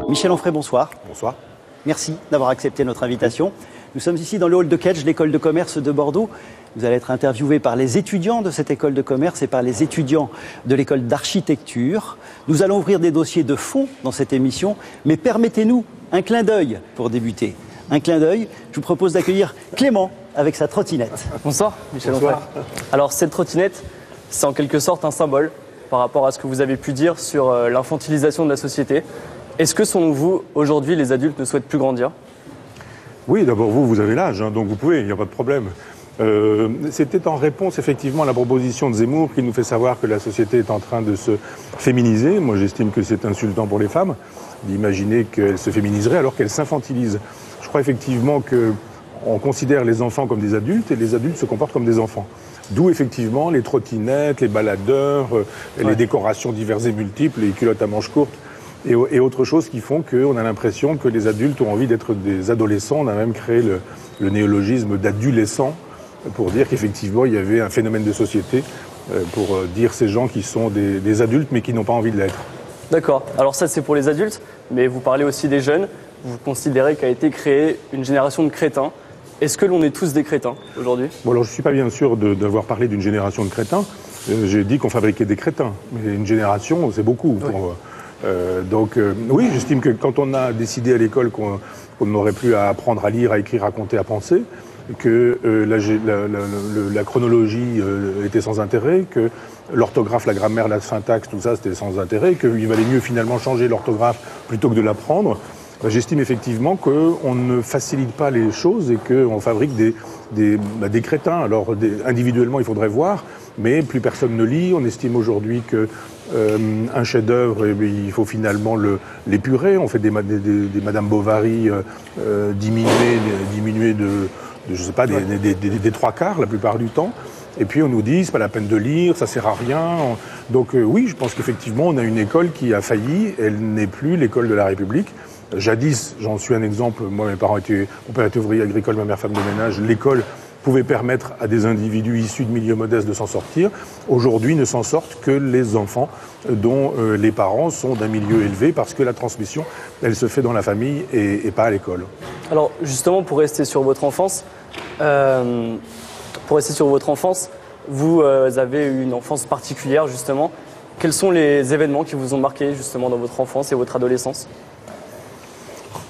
Michel Onfray, bonsoir. Bonsoir. Merci d'avoir accepté notre invitation. Nous sommes ici dans le hall de Kedge, l'école de commerce de Bordeaux. Vous allez être interviewé par les étudiants de cette école de commerce et par les étudiants de l'école d'architecture. Nous allons ouvrir des dossiers de fond dans cette émission, mais permettez-nous un clin d'œil pour débuter. Un clin d'œil, je vous propose d'accueillir Clément avec sa trottinette. Bonsoir, Michel Onfray. Alors cette trottinette, c'est en quelque sorte un symbole par rapport à ce que vous avez pu dire sur l'infantilisation de la société. Est-ce que, selon vous, aujourd'hui, les adultes ne souhaitent plus grandir? Oui, d'abord, vous avez l'âge, donc vous pouvez, il n'y a pas de problème. C'était en réponse, effectivement, à la proposition de Zemmour qui nous fait savoir que la société est en train de se féminiser. Moi, j'estime que c'est insultant pour les femmes d'imaginer qu'elles se féminiseraient alors qu'elles s'infantilisent. Je crois effectivement qu'on considère les enfants comme des adultes et les adultes se comportent comme des enfants. D'où effectivement les trottinettes, les baladeurs, les décorations diverses et multiples, les culottes à manches courtes. Et autre chose qui font qu'on a l'impression que les adultes ont envie d'être des adolescents. On a même créé le néologisme d'adolescent pour dire qu'effectivement il y avait un phénomène de société pour dire ces gens qui sont des adultes mais qui n'ont pas envie de l'être. D'accord. Alors ça c'est pour les adultes, mais vous parlez aussi des jeunes. Vous considérez qu'a été créée une génération de crétins. Est-ce que l'on est tous des crétins aujourd'hui? Bon, alors je ne suis pas bien sûr d'avoir parlé d'une génération de crétins. J'ai dit qu'on fabriquait des crétins. Mais une génération, c'est beaucoup. Oui. Oui, j'estime que quand on a décidé à l'école qu'on n'aurait plus à apprendre à lire, à écrire, à compter, à penser, que la chronologie était sans intérêt, que l'orthographe, la grammaire, la syntaxe, tout ça c'était sans intérêt, qu'il valait mieux finalement changer l'orthographe plutôt que de l'apprendre, j'estime effectivement qu'on ne facilite pas les choses et qu'on fabrique des crétins. Alors individuellement il faudrait voir, mais plus personne ne lit. On estime aujourd'hui que un chef-d'œuvre, il faut finalement l'épurer. On fait des Madame Bovary diminuées de je sais pas, des trois quarts la plupart du temps. Et puis on nous dit c'est pas la peine de lire, ça sert à rien. Donc oui, je pense qu'effectivement on a une école qui a failli. Elle n'est plus l'école de la République. Jadis, j'en suis un exemple. Moi, mon père était ouvrier agricole, ma mère femme de ménage. L'école pouvait permettre à des individus issus de milieux modestes de s'en sortir. Aujourd'hui, ne s'en sortent que les enfants dont les parents sont d'un milieu élevé parce que la transmission, elle se fait dans la famille et pas à l'école. Alors, justement, pour rester sur votre enfance, vous avez eu une enfance particulière, justement. Quels sont les événements qui vous ont marqué, justement, dans votre enfance et votre adolescence?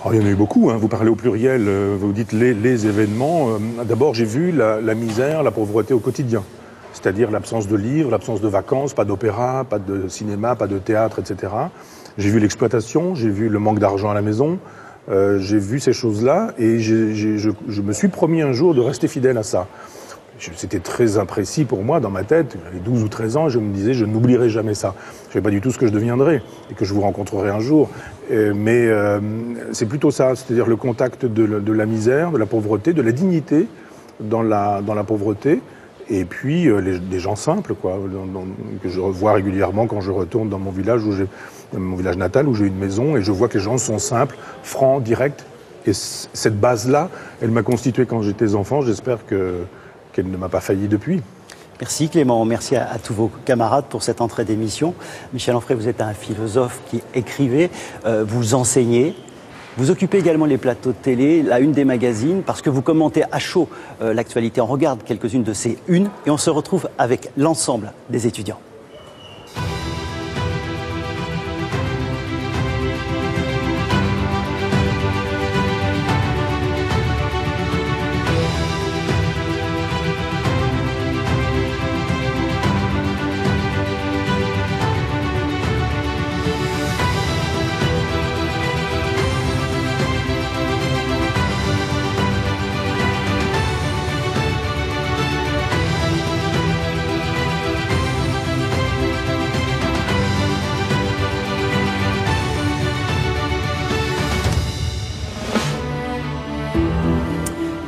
Alors, il y en a eu beaucoup, vous parlez au pluriel, vous dites les événements. D'abord, j'ai vu la misère, la pauvreté au quotidien. C'est-à-dire l'absence de livres, l'absence de vacances, pas d'opéra, pas de cinéma, pas de théâtre, etc. J'ai vu l'exploitation, j'ai vu le manque d'argent à la maison, j'ai vu ces choses-là et je me suis promis un jour de rester fidèle à ça. C'était très imprécis pour moi dans ma tête. J'avais 12 ou 13 ans, je me disais je n'oublierai jamais ça. Je ne savais pas du tout ce que je deviendrais et que je vous rencontrerai un jour. Mais c'est plutôt ça, c'est-à-dire le contact de la misère, de la pauvreté, de la dignité dans la pauvreté. Et puis des gens simples, que je revois régulièrement quand je retourne dans mon village natal où j'ai une maison et je vois que les gens sont simples, francs, directs. Et cette base-là, elle m'a constitué quand j'étais enfant. J'espère qu'elle ne m'a pas failli depuis. Merci Clément, merci à tous vos camarades pour cette entrée d'émission. Michel Onfray, vous êtes un philosophe qui écrivait, vous enseignez. Vous occupez également les plateaux de télé, la une des magazines, parce que vous commentez à chaud l'actualité. On regarde quelques-unes de ces unes et on se retrouve avec l'ensemble des étudiants.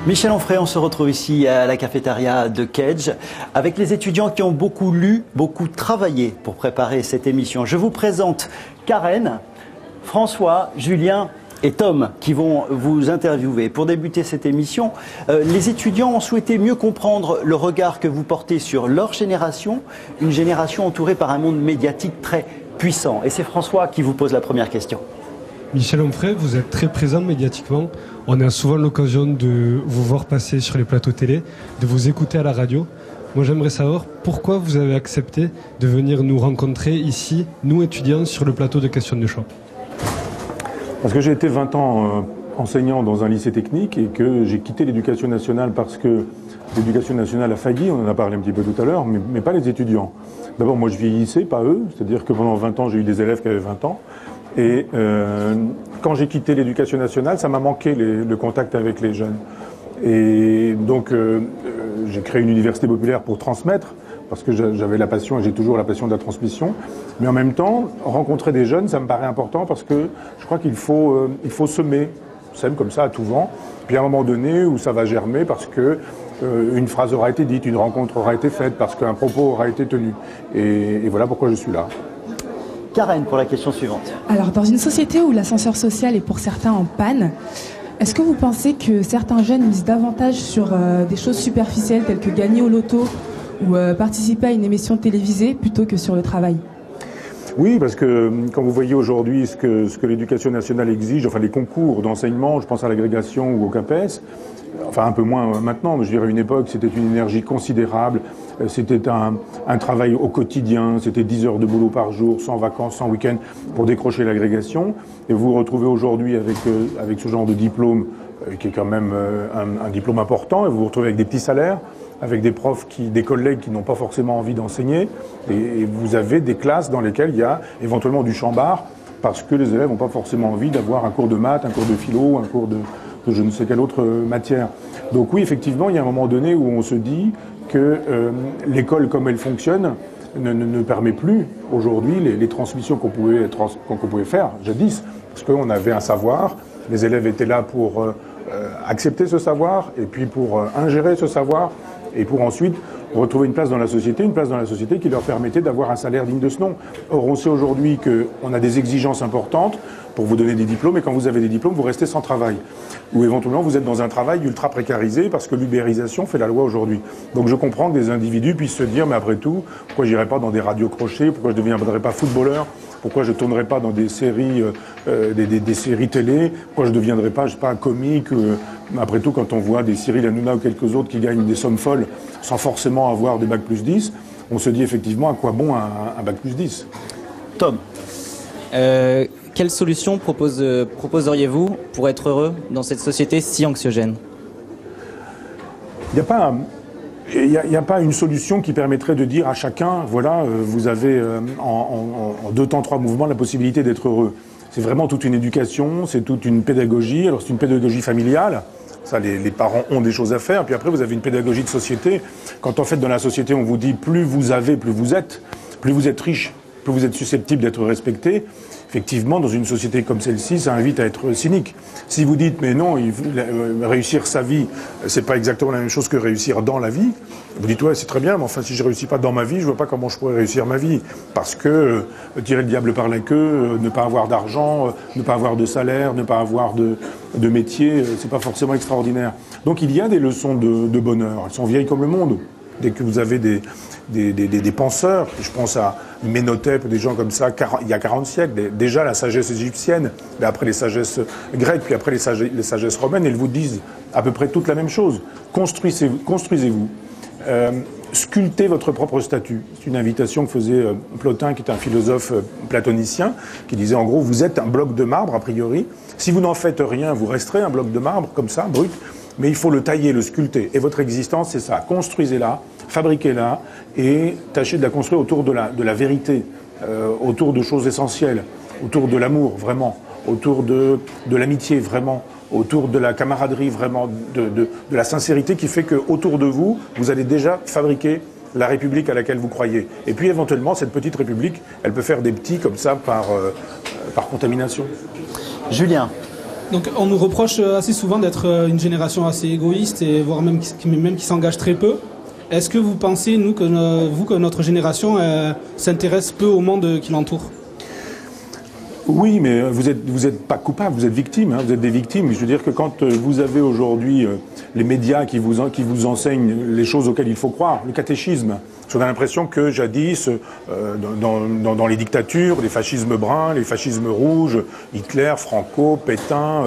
Michel Onfray, on se retrouve ici à la cafétéria de Kedge avec les étudiants qui ont beaucoup lu, beaucoup travaillé pour préparer cette émission. Je vous présente Karen, François, Julien et Tom qui vont vous interviewer. Pour débuter cette émission, les étudiants ont souhaité mieux comprendre le regard que vous portez sur leur génération, une génération entourée par un monde médiatique très puissant. Et c'est François qui vous pose la première question. Michel Onfray, vous êtes très présent médiatiquement. On a souvent l'occasion de vous voir passer sur les plateaux télé, de vous écouter à la radio. Moi, j'aimerais savoir pourquoi vous avez accepté de venir nous rencontrer ici, nous étudiants, sur le plateau de Questions de choix. Parce que j'ai été 20 ans enseignant dans un lycée technique et que j'ai quitté l'éducation nationale parce que l'éducation nationale a failli, on en a parlé un petit peu tout à l'heure, mais pas les étudiants. D'abord, moi je vieillissais, pas eux, c'est-à-dire que pendant 20 ans, j'ai eu des élèves qui avaient 20 ans. Et quand j'ai quitté l'éducation nationale, ça m'a manqué le contact avec les jeunes. Et donc, j'ai créé une université populaire pour transmettre, parce que j'avais la passion, et j'ai toujours la passion de la transmission. Mais en même temps, rencontrer des jeunes, ça me paraît important, parce que je crois qu'il faut semer. On sème comme ça à tout vent. Puis à un moment donné où ça va germer, parce que une phrase aura été dite, une rencontre aura été faite, parce qu'un propos aura été tenu. Et voilà pourquoi je suis là. Karen, pour la question suivante. Alors, dans une société où l'ascenseur social est pour certains en panne, est-ce que vous pensez que certains jeunes misent davantage sur des choses superficielles telles que gagner au loto ou participer à une émission télévisée plutôt que sur le travail ? Oui, parce que quand vous voyez aujourd'hui ce que l'éducation nationale exige, enfin les concours d'enseignement, je pense à l'agrégation ou au CAPES, enfin un peu moins maintenant, mais je dirais à une époque, c'était une énergie considérable, c'était un travail au quotidien, c'était 10 heures de boulot par jour, sans vacances, sans week-end, pour décrocher l'agrégation. Et vous vous retrouvez aujourd'hui avec ce genre de diplôme, qui est quand même un diplôme important, et vous vous retrouvez avec des petits salaires, avec des profs, des collègues qui n'ont pas forcément envie d'enseigner, et vous avez des classes dans lesquelles il y a éventuellement du chambard, parce que les élèves n'ont pas forcément envie d'avoir un cours de maths, un cours de philo, un cours de je ne sais quelle autre matière. Donc oui, effectivement, il y a un moment donné où on se dit que l'école comme elle fonctionne ne permet plus aujourd'hui les transmissions qu'on pouvait faire jadis, parce qu'on avait un savoir, les élèves étaient là pour accepter ce savoir, et puis pour ingérer ce savoir, et pour ensuite retrouver une place dans la société qui leur permettait d'avoir un salaire digne de ce nom. Or, on sait aujourd'hui qu'on a des exigences importantes pour vous donner des diplômes, et quand vous avez des diplômes, vous restez sans travail. Ou éventuellement, vous êtes dans un travail ultra précarisé parce que l'ubérisation fait la loi aujourd'hui. Donc je comprends que des individus puissent se dire, mais après tout, pourquoi j'irai pas dans des radios crochets, pourquoi je ne deviendrai pas footballeur, pourquoi je ne tournerai pas dans des séries, des séries télé, pourquoi je ne deviendrai pas, je sais pas, un comique. Après tout, quand on voit des Cyril Hanouna ou quelques autres qui gagnent des sommes folles sans forcément avoir des bac plus 10, on se dit effectivement à quoi bon un bac plus 10. Tom. Quelle solution proposeriez-vous pour être heureux dans cette société si anxiogène ? Il n'y a pas une solution qui permettrait de dire à chacun, voilà, vous avez en 2 temps 3 mouvements la possibilité d'être heureux. C'est vraiment toute une éducation, c'est toute une pédagogie. Alors c'est une pédagogie familiale, ça les parents ont des choses à faire. Puis après vous avez une pédagogie de société. Quand en fait dans la société on vous dit plus vous avez, plus vous êtes riche, plus vous êtes susceptible d'être respecté. Effectivement, dans une société comme celle-ci, ça invite à être cynique. Si vous dites, mais non, réussir sa vie, c'est pas exactement la même chose que réussir dans la vie, vous dites, ouais, c'est très bien, mais enfin, si je réussis pas dans ma vie, je vois pas comment je pourrais réussir ma vie. Parce que tirer le diable par la queue, ne pas avoir d'argent, ne pas avoir de salaire, ne pas avoir de métier, c'est pas forcément extraordinaire. Donc il y a des leçons de bonheur. Elles sont vieilles comme le monde. Dès que vous avez des penseurs, je pense à Ménothèpe, des gens comme ça, il y a 40 siècles, déjà la sagesse égyptienne, mais après les sagesses grecques, puis après les sagesses romaines, elles vous disent à peu près toute la même chose. Construisez-vous. Sculptez votre propre statut. C'est une invitation que faisait Plotin, qui est un philosophe platonicien, qui disait en gros, vous êtes un bloc de marbre, a priori. Si vous n'en faites rien, vous resterez un bloc de marbre, comme ça, brut. Mais il faut le tailler, le sculpter. Et votre existence, c'est ça. Construisez-la, fabriquez-la, et tâchez de la construire autour de la vérité, autour de choses essentielles, autour de l'amour, vraiment, autour de l'amitié, vraiment, autour de la camaraderie, vraiment, de la sincérité qui fait qu'autour de vous, vous allez déjà fabriquer la République à laquelle vous croyez. Et puis éventuellement, cette petite République, elle peut faire des petits comme ça par contamination. Julien. Donc on nous reproche assez souvent d'être une génération assez égoïste, et voire même qui s'engage très peu. Est-ce que vous pensez, que notre génération s'intéresse peu au monde qui l'entoure ? Oui, mais vous êtes pas coupable, vous êtes victime, vous êtes des victimes. Je veux dire que quand vous avez aujourd'hui les médias qui vous enseignent les choses auxquelles il faut croire, le catéchisme, Parce qu'on a l'impression que jadis, dans les dictatures, les fascismes bruns, les fascismes rouges, Hitler, Franco, Pétain,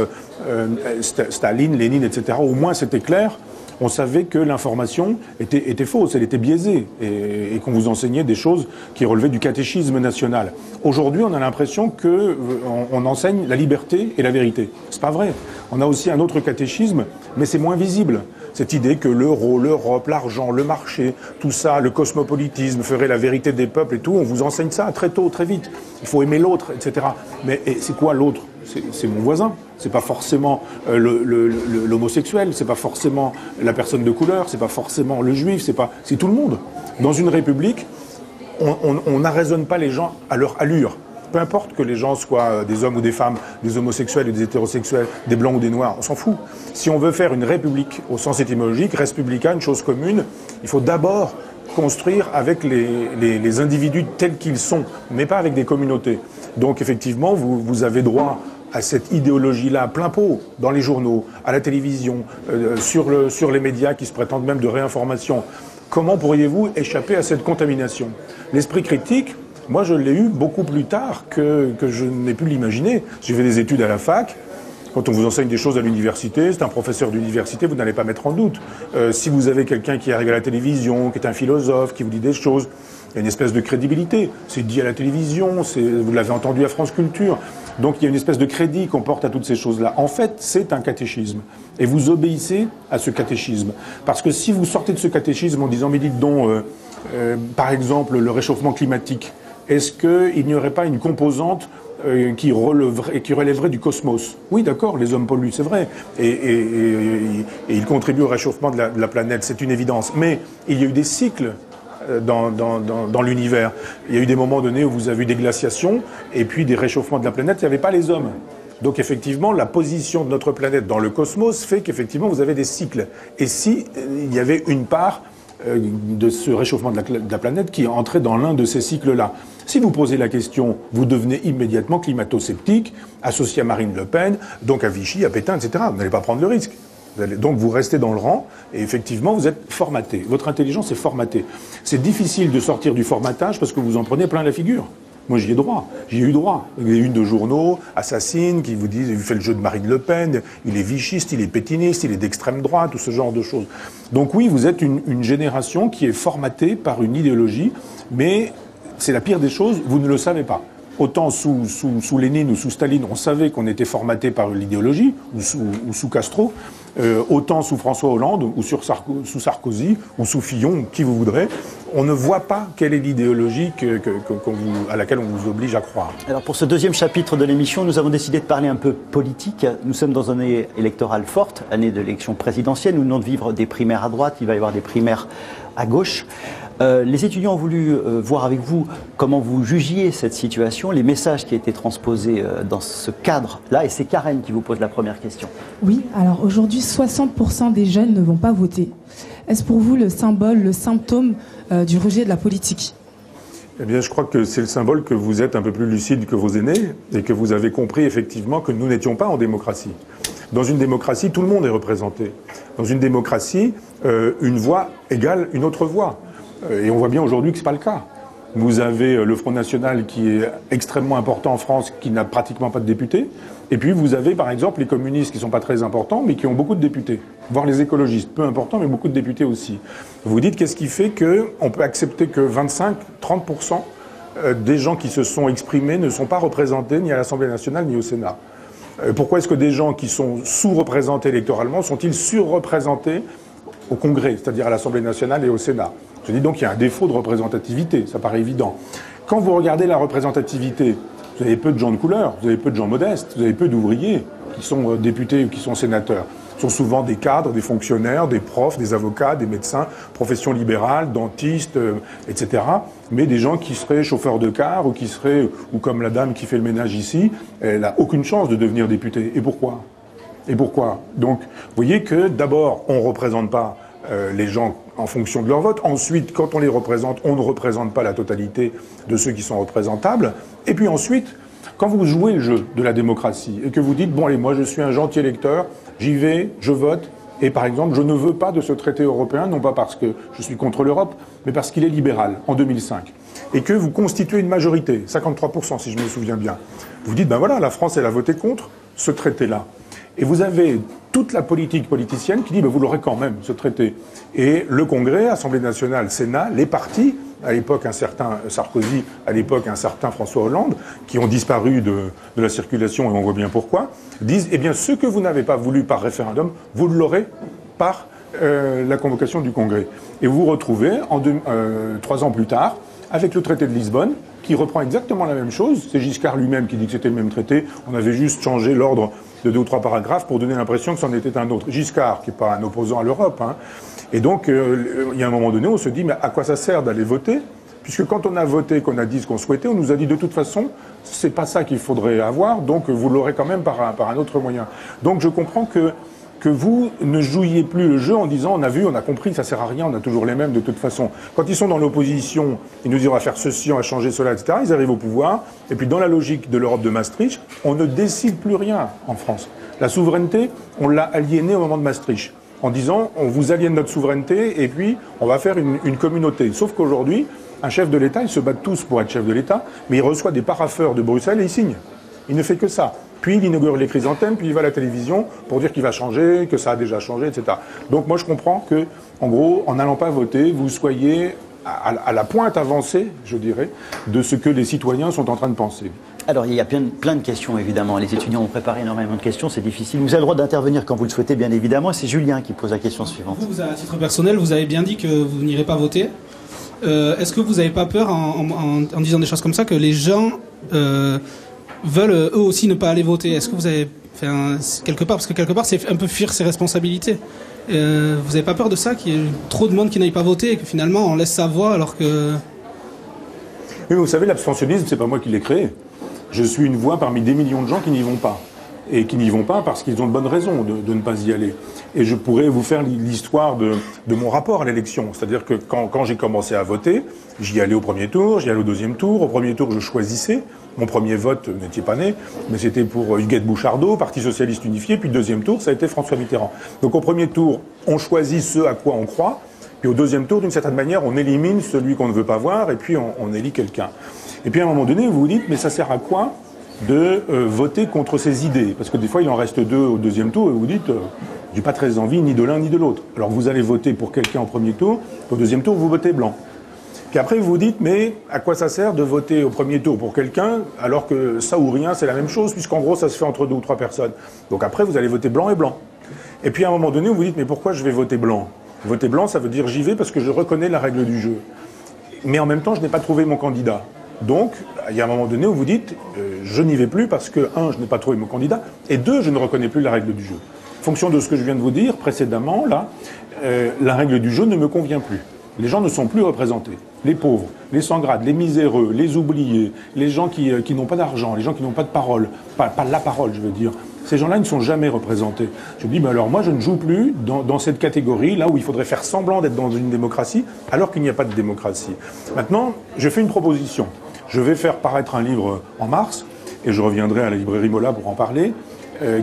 Staline, Lénine, etc., au moins c'était clair. On savait que l'information était fausse, elle était biaisée, et qu'on vous enseignait des choses qui relevaient du catéchisme national. Aujourd'hui, on a l'impression qu'on enseigne la liberté et la vérité. C'est pas vrai. On a aussi un autre catéchisme, mais c'est moins visible. Cette idée que l'euro, l'Europe, l'argent, le marché, tout ça, le cosmopolitisme ferait la vérité des peuples et tout, on vous enseigne ça très tôt, très vite. Il faut aimer l'autre, etc. Mais c'est quoi l'autre ? C'est mon voisin. C'est pas forcément l'homosexuel, c'est pas forcément la personne de couleur, c'est pas forcément le juif, c'est tout le monde. Dans une république, on n'arraisonne pas les gens à leur allure. Peu importe que les gens soient des hommes ou des femmes, des homosexuels ou des hétérosexuels, des blancs ou des noirs, on s'en fout. Si on veut faire une république au sens étymologique, res publica, une chose commune, il faut d'abord construire avec les individus tels qu'ils sont, mais pas avec des communautés. Donc effectivement, vous avez droit à cette idéologie-là, plein pot, dans les journaux, à la télévision, sur les médias qui se prétendent même de réinformation. Comment pourriez-vous échapper à cette contamination ? L'esprit critique, moi je l'ai eu beaucoup plus tard que je n'ai pu l'imaginer. J'ai fait des études à la fac. Quand on vous enseigne des choses à l'université, c'est un professeur d'université, vous n'allez pas mettre en doute. Si vous avez quelqu'un qui arrive à la télévision, qui est un philosophe, qui vous dit des choses, il y a une espèce de crédibilité. C'est dit à la télévision, vous l'avez entendu à France Culture. Donc il y a une espèce de crédit qu'on porte à toutes ces choses-là. En fait, c'est un catéchisme. Et vous obéissez à ce catéchisme. Parce que si vous sortez de ce catéchisme en disant, mais dites donc, par exemple, le réchauffement climatique, est-ce qu'il n'y aurait pas une composante qui relèverait du cosmos? Oui, d'accord, les hommes polluent, c'est vrai. Et ils contribuent au réchauffement de la planète, c'est une évidence. Mais il y a eu des cycles dans l'univers. Il y a eu des moments donnés où vous avez eu des glaciations et puis des réchauffements de la planète, il n'y avait pas les hommes. Donc effectivement, la position de notre planète dans le cosmos fait qu'effectivement vous avez des cycles. Et si il y avait une part de ce réchauffement de la planète qui entrait dans l'un de ces cycles-là. Si vous posez la question, vous devenez immédiatement climato-sceptique, associé à Marine Le Pen, donc à Vichy, à Pétain, etc. Vous n'allez pas prendre le risque. Donc vous restez dans le rang et effectivement vous êtes formaté. Votre intelligence est formatée. C'est difficile de sortir du formatage parce que vous en prenez plein la figure. Moi j'y ai droit, j'y ai eu droit. Il y a une de journaux, assassines, qui vous disent, il fait le jeu de Marine Le Pen, il est vichiste, il est pétiniste, il est d'extrême droite, tout ce genre de choses. Donc oui, vous êtes une génération qui est formatée par une idéologie, mais c'est la pire des choses, vous ne le savez pas. Autant sous Lénine ou sous Staline, on savait qu'on était formaté par l'idéologie, ou sous Castro, autant sous François Hollande, ou sous Sarkozy, ou sous Fillon, qui vous voudrez, on ne voit pas quelle est l'idéologie à laquelle on vous oblige à croire. Alors pour ce deuxième chapitre de l'émission, nous avons décidé de parler un peu politique. Nous sommes dans une année électorale forte, année de l'élection présidentielle. Nous venons de vivre des primaires à droite, il va y avoir des primaires à gauche. Les étudiants ont voulu voir avec vous comment vous jugiez cette situation, les messages qui étaient transposés dans ce cadre-là. Et c'est Karen qui vous pose la première question. Oui, alors aujourd'hui, 60% des jeunes ne vont pas voter. Est-ce pour vous le symbole, le symptôme du rejet de la politique ? Eh bien, je crois que c'est le symbole que vous êtes un peu plus lucide que vos aînés et que vous avez compris effectivement que nous n'étions pas en démocratie. Dans une démocratie, tout le monde est représenté. Dans une démocratie, une voix égale une autre voix. Et on voit bien aujourd'hui que ce n'est pas le cas. Vous avez le Front National qui est extrêmement important en France, qui n'a pratiquement pas de députés. Et puis vous avez par exemple les communistes qui ne sont pas très importants, mais qui ont beaucoup de députés. Voire les écologistes, peu importants, mais beaucoup de députés aussi. Vous dites qu'est-ce qui fait qu'on peut accepter que 25-30% des gens qui se sont exprimés ne sont pas représentés ni à l'Assemblée nationale ni au Sénat? Pourquoi est-ce que des gens qui sont sous-représentés électoralement sont-ils surreprésentés au Congrès, c'est-à-dire à l'Assemblée nationale et au Sénat? Je dis donc qu'il y a un défaut de représentativité, ça paraît évident. Quand vous regardez la représentativité, vous avez peu de gens de couleur, vous avez peu de gens modestes, vous avez peu d'ouvriers qui sont députés ou qui sont sénateurs. Ce sont souvent des cadres, des fonctionnaires, des profs, des avocats, des médecins, professions libérales, dentistes, etc. Mais des gens qui seraient chauffeurs de car ou ou comme la dame qui fait le ménage ici, elle n'a aucune chance de devenir députée. Et pourquoi ? Et pourquoi ? Donc, vous voyez que d'abord, on ne représente pas les gens en fonction de leur vote. Ensuite, quand on les représente, on ne représente pas la totalité de ceux qui sont représentables. Et puis ensuite, quand vous jouez le jeu de la démocratie et que vous dites, bon allez, moi je suis un gentil électeur, j'y vais, je vote, Et par exemple, je ne veux pas de ce traité européen, non pas parce que je suis contre l'Europe, mais parce qu'il est libéral, en 2005. Et que vous constituez une majorité, 53% si je me souviens bien. Vous dites, ben voilà, la France, elle a voté contre ce traité-là. Et vous avez toute la politique politicienne qui dit, ben vous l'aurez quand même, ce traité. Et le Congrès, Assemblée nationale, Sénat, les partis, à l'époque un certain Sarkozy, à l'époque un certain François Hollande, qui ont disparu de la circulation, et on voit bien pourquoi, disent, eh bien, ce que vous n'avez pas voulu par référendum, vous l'aurez par la convocation du Congrès. Et vous vous retrouvez, 3 ans plus tard, avec le traité de Lisbonne, qui reprend exactement la même chose. C'est Giscard lui-même qui dit que c'était le même traité. On avait juste changé l'ordre de 2 ou 3 paragraphes pour donner l'impression que c'en était un autre. Giscard, qui n'est pas un opposant à l'Europe. Hein. Et donc, il y a un moment donné, on se dit, mais à quoi ça sert d'aller voter ? Puisque quand on a voté, qu'on a dit ce qu'on souhaitait, on nous a dit de toute façon, c'est pas ça qu'il faudrait avoir, donc vous l'aurez quand même par un autre moyen. Donc je comprends que vous ne jouiez plus le jeu en disant on a vu, on a compris, ça sert à rien, on a toujours les mêmes de toute façon. Quand ils sont dans l'opposition, ils nous disent on va faire ceci, on va changer cela, etc. Ils arrivent au pouvoir, et puis dans la logique de l'Europe de Maastricht, on ne décide plus rien en France. La souveraineté, on l'a aliénée au moment de Maastricht, en disant on vous aliène notre souveraineté, et puis on va faire une communauté. Sauf qu'aujourd'hui, un chef de l'État, ils se battent tous pour être chef de l'État, mais il reçoit des parapheurs de Bruxelles et il signe. Il ne fait que ça. Puis il inaugure les chrysanthèmes, puis il va à la télévision pour dire qu'il va changer, que ça a déjà changé, etc. Donc moi je comprends que, en gros, en n'allant pas voter, vous soyez à la pointe avancée, je dirais, de ce que les citoyens sont en train de penser. Alors, il y a plein de questions, évidemment. Les étudiants ont préparé énormément de questions, c'est difficile. Vous avez le droit d'intervenir quand vous le souhaitez, bien évidemment. C'est Julien qui pose la question suivante. Vous, à titre personnel, vous avez bien dit que vous n'irez pas voter. Est-ce que vous n'avez pas peur, en disant des choses comme ça, que les gens veulent eux aussi ne pas aller voter? Est-ce que vous avez fait quelque part, parce que quelque part c'est un peu fuir ses responsabilités. Vous n'avez pas peur de ça, qu'il y ait trop de monde qui n'aille pas voter et que finalement on laisse sa voix alors que... Oui, mais vous savez, l'abstentionnisme, c'est pas moi qui l'ai créé. Je suis une voix parmi des millions de gens qui n'y vont pas. Et qui n'y vont pas parce qu'ils ont de bonnes raisons de ne pas y aller. Et je pourrais vous faire l'histoire de mon rapport à l'élection. C'est-à-dire que quand j'ai commencé à voter, j'y allais au premier tour, j'y allais au deuxième tour. Au premier tour, je choisissais. Mon premier vote n'était pas né, mais c'était pour Huguette Bouchardot, Parti Socialiste Unifié. Puis le deuxième tour, ça a été François Mitterrand. Donc au premier tour, on choisit ce à quoi on croit. Puis au deuxième tour, d'une certaine manière, on élimine celui qu'on ne veut pas voir et puis on élit quelqu'un. Et puis à un moment donné, vous vous dites, mais ça sert à quoi de voter contre ces idées? Parce que des fois, il en reste 2 au deuxième tour et vous dites, j'ai pas très envie ni de l'un ni de l'autre. Alors vous allez voter pour quelqu'un au premier tour, au deuxième tour, vous votez blanc. Puis après, vous vous dites, mais à quoi ça sert de voter au premier tour pour quelqu'un, alors que ça ou rien, c'est la même chose, puisqu'en gros, ça se fait entre 2 ou 3 personnes. Donc après, vous allez voter blanc et blanc. Et puis à un moment donné, vous vous dites, mais pourquoi je vais voter blanc? Voter blanc, ça veut dire j'y vais parce que je reconnais la règle du jeu. Mais en même temps, je n'ai pas trouvé mon candidat. Donc, il y a un moment donné où vous dites, je n'y vais plus parce que, 1, je n'ai pas trouvé mon candidat, et 2, je ne reconnais plus la règle du jeu. En fonction de ce que je viens de vous dire précédemment, là, la règle du jeu ne me convient plus. Les gens ne sont plus représentés. Les pauvres, les sans-grades, les miséreux, les oubliés, les gens qui n'ont pas d'argent, les gens qui n'ont pas de parole, pas la parole, je veux dire. Ces gens-là ne sont jamais représentés. Je me dis, mais alors moi, je ne joue plus dans cette catégorie, là où il faudrait faire semblant d'être dans une démocratie, alors qu'il n'y a pas de démocratie. Maintenant, je fais une proposition. Je vais faire paraître un livre en mars, et je reviendrai à la librairie Mola pour en parler,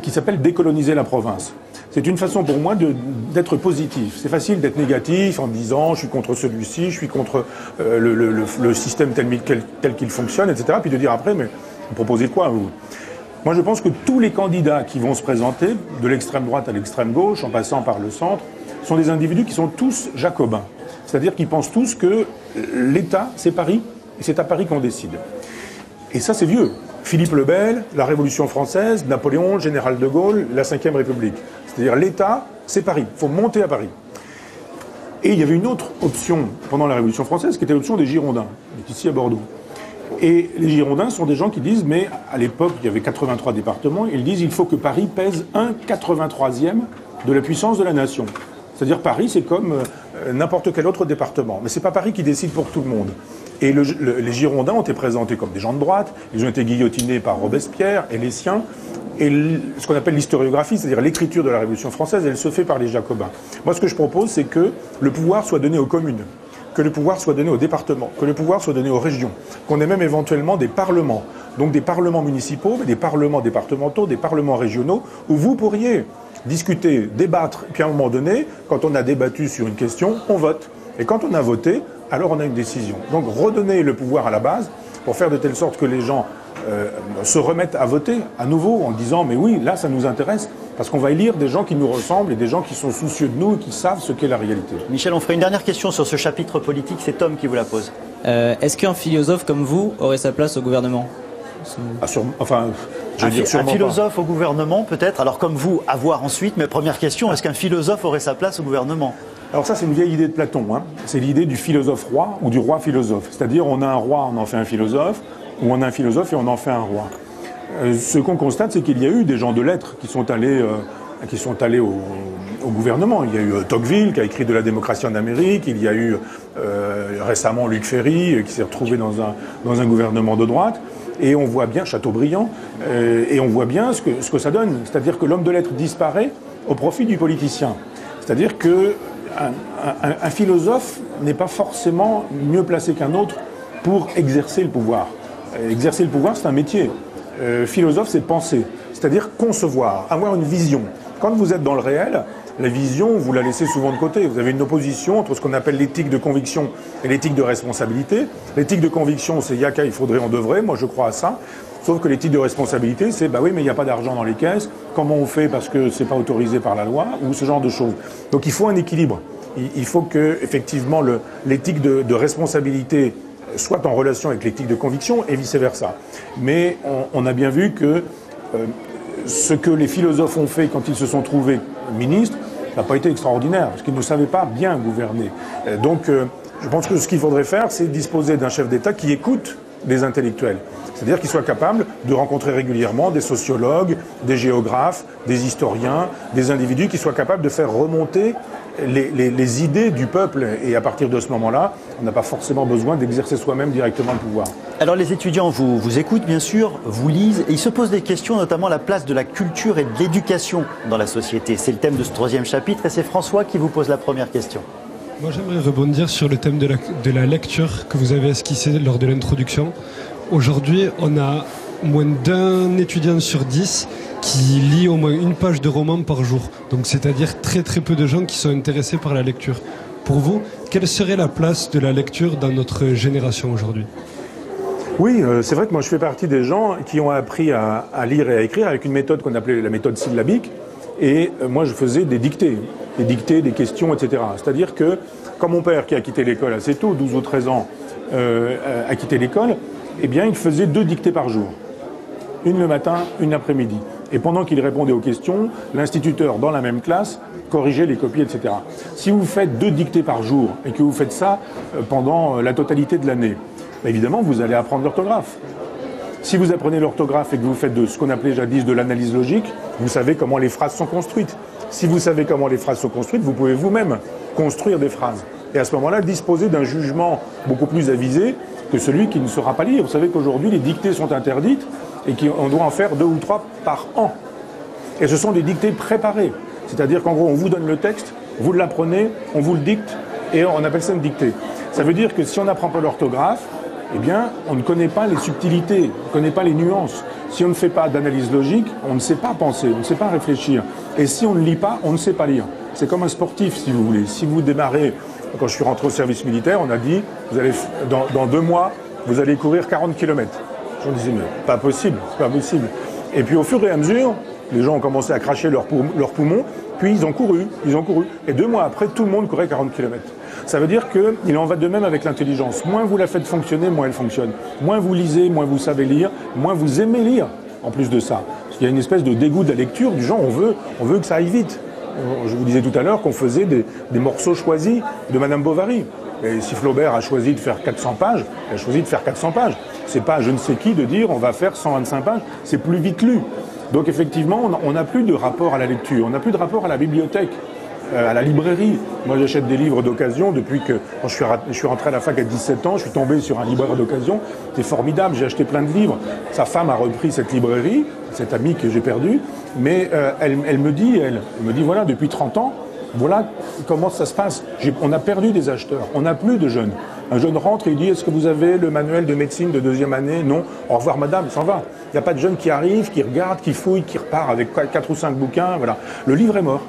qui s'appelle « Décoloniser la province ». C'est une façon pour moi d'être positif. C'est facile d'être négatif en disant « je suis contre celui-ci, je suis contre le système tel qu'il fonctionne, etc. » Puis de dire après « mais vous proposez quoi, vous ?» Moi, je pense que tous les candidats qui vont se présenter, de l'extrême droite à l'extrême gauche, en passant par le centre, sont des individus qui sont tous jacobins. C'est-à-dire qu'ils pensent tous que l'État, c'est Paris, et c'est à Paris qu'on décide. Et ça, c'est vieux. Philippe le Bel, la Révolution française, Napoléon, le général de Gaulle, la Ve République. C'est-à-dire l'État, c'est Paris. Il faut monter à Paris. Et il y avait une autre option pendant la Révolution française, qui était l'option des Girondins, qui est ici à Bordeaux. Et les Girondins sont des gens qui disent, mais à l'époque, il y avait 83 départements, ils disent il faut que Paris pèse 1/83e de la puissance de la nation. C'est-à-dire Paris, c'est comme n'importe quel autre département. Mais c'est pas Paris qui décide pour tout le monde. Et les Girondins ont été présentés comme des gens de droite, ils ont été guillotinés par Robespierre et les siens. Et ce qu'on appelle l'historiographie, c'est-à-dire l'écriture de la Révolution française, elle se fait par les Jacobins. Moi, ce que je propose, c'est que le pouvoir soit donné aux communes, que le pouvoir soit donné aux départements, que le pouvoir soit donné aux régions, qu'on ait même éventuellement des parlements, donc des parlements municipaux, mais des parlements départementaux, des parlements régionaux, où vous pourriez discuter, débattre, puis à un moment donné, quand on a débattu sur une question, on vote. Et quand on a voté, alors on a une décision. Donc redonner le pouvoir à la base pour faire de telle sorte que les gens se remettent à voter à nouveau en disant mais oui, là ça nous intéresse parce qu'on va élire des gens qui nous ressemblent et des gens qui sont soucieux de nous et qui savent ce qu'est la réalité. Michel Onfray, une dernière question sur ce chapitre politique, c'est Tom qui vous la pose. Est-ce qu'un philosophe comme vous aurait sa place au gouvernement ? Un philosophe au gouvernement peut-être, alors comme vous, à voir ensuite, mais première question, est-ce qu'un philosophe aurait sa place au gouvernement ? Alors ça c'est une vieille idée de Platon, hein. C'est l'idée du philosophe roi ou du roi philosophe. C'est-à-dire on a un roi, on en fait un philosophe, ou on a un philosophe et on en fait un roi. Ce qu'on constate, c'est qu'il y a eu des gens de lettres qui sont allés au gouvernement. Il y a eu Tocqueville qui a écrit de la démocratie en Amérique, il y a eu récemment Luc Ferry qui s'est retrouvé dans un gouvernement de droite. Et on voit bien, Chateaubriand, et on voit bien ce que ça donne. C'est-à-dire que l'homme de lettres disparaît au profit du politicien. C'est-à-dire qu'un philosophe n'est pas forcément mieux placé qu'un autre pour exercer le pouvoir. Exercer le pouvoir, c'est un métier. Philosophe, c'est penser, c'est-à-dire concevoir, avoir une vision. Quand vous êtes dans le réel, la vision, vous la laissez souvent de côté. Vous avez une opposition entre ce qu'on appelle l'éthique de conviction et l'éthique de responsabilité. L'éthique de conviction, c'est yaka, il faudrait, on devrait. Moi, je crois à ça. Sauf que l'éthique de responsabilité, c'est bah oui, mais il n'y a pas d'argent dans les caisses. Comment on fait parce que c'est pas autorisé par la loi ou ce genre de choses. Donc, il faut un équilibre. Il faut que, effectivement, l'éthique de responsabilité soit en relation avec l'éthique de conviction et vice-versa. Mais on a bien vu que ce que les philosophes ont fait quand ils se sont trouvés ministres n'a pas été extraordinaire, parce qu'ils ne savaient pas bien gouverner. Donc je pense que ce qu'il faudrait faire, c'est disposer d'un chef d'État qui écoute les intellectuels. C'est-à-dire qu'il soit capable de rencontrer régulièrement des sociologues, des géographes, des historiens, des individus qui soient capables de faire remonter les idées du peuple. Et à partir de ce moment-là, on n'a pas forcément besoin d'exercer soi-même directement le pouvoir. Alors les étudiants vous écoutent bien sûr, vous lisent, et ils se posent des questions, notamment la place de la culture et de l'éducation dans la société. C'est le thème de ce 3e chapitre et c'est François qui vous pose la première question. Moi j'aimerais rebondir sur le thème de la lecture que vous avez esquissé lors de l'introduction. Aujourd'hui, on a moins d'un étudiant sur 10 qui lit au moins une page de roman par jour. Donc c'est-à-dire très très peu de gens qui sont intéressés par la lecture. Pour vous, quelle serait la place de la lecture dans notre génération aujourd'hui ? Oui, c'est vrai que moi je fais partie des gens qui ont appris à lire et à écrire avec une méthode qu'on appelait la méthode syllabique. Et moi je faisais des dictées, des questions, etc. C'est-à-dire que, comme mon père qui a quitté l'école assez tôt, 12 ou 13 ans, a quitté l'école, eh bien il faisait 2 dictées par jour. Une le matin, une l'après-midi. Et pendant qu'il répondait aux questions, l'instituteur dans la même classe corrigeait les copies, etc. Si vous faites 2 dictées par jour et que vous faites ça pendant la totalité de l'année, évidemment, vous allez apprendre l'orthographe. Si vous apprenez l'orthographe et que vous faites de ce qu'on appelait jadis de l'analyse logique, vous savez comment les phrases sont construites. Si vous savez comment les phrases sont construites, vous pouvez vous-même construire des phrases. Et à ce moment-là, disposer d'un jugement beaucoup plus avisé que celui qui ne saura pas lire. Vous savez qu'aujourd'hui, les dictées sont interdites et qu'on doit en faire 2 ou 3 par an. Et ce sont des dictées préparées. C'est-à-dire qu'en gros, on vous donne le texte, vous l'apprenez, on vous le dicte et on appelle ça une dictée. Ça veut dire que si on n'apprend pas l'orthographe, eh bien, on ne connaît pas les subtilités, on ne connaît pas les nuances. Si on ne fait pas d'analyse logique, on ne sait pas penser, on ne sait pas réfléchir. Et si on ne lit pas, on ne sait pas lire. C'est comme un sportif, si vous voulez. Si vous démarrez, quand je suis rentré au service militaire, on a dit, vous allez, dans 2 mois, vous allez courir 40 km. Je me disais, mais pas possible, c'est pas possible. Et puis au fur et à mesure, les gens ont commencé à cracher leurs poumons, puis ils ont couru. Et 2 mois après, tout le monde courait 40 km. Ça veut dire qu'il en va de même avec l'intelligence. Moins vous la faites fonctionner, moins elle fonctionne. Moins vous lisez, moins vous savez lire, moins vous aimez lire, en plus de ça. Il y a une espèce de dégoût de la lecture, du genre on veut que ça aille vite. Je vous disais tout à l'heure qu'on faisait des morceaux choisis de Madame Bovary. Et si Flaubert a choisi de faire 400 pages, il a choisi de faire 400 pages. C'est pas je ne sais qui de dire on va faire 125 pages, c'est plus vite lu. Donc effectivement, on n'a plus de rapport à la lecture, on n'a plus de rapport à la bibliothèque, à la librairie. Moi j'achète des livres d'occasion depuis que quand je suis rentré à la fac à 17 ans, je suis tombé sur un libraire d'occasion, c'était formidable, j'ai acheté plein de livres. Sa femme a repris cette librairie, cette amie que j'ai perdue, mais elle me dit voilà, depuis 30 ans, voilà comment ça se passe. On a perdu des acheteurs, on n'a plus de jeunes. Un jeune rentre et il dit, est-ce que vous avez le manuel de médecine de 2e année? Non. Au revoir madame, il s'en va. Il n'y a pas de jeune qui arrive, qui regarde, qui fouille, qui repart avec 4 ou 5 bouquins. Voilà. Le livre est mort.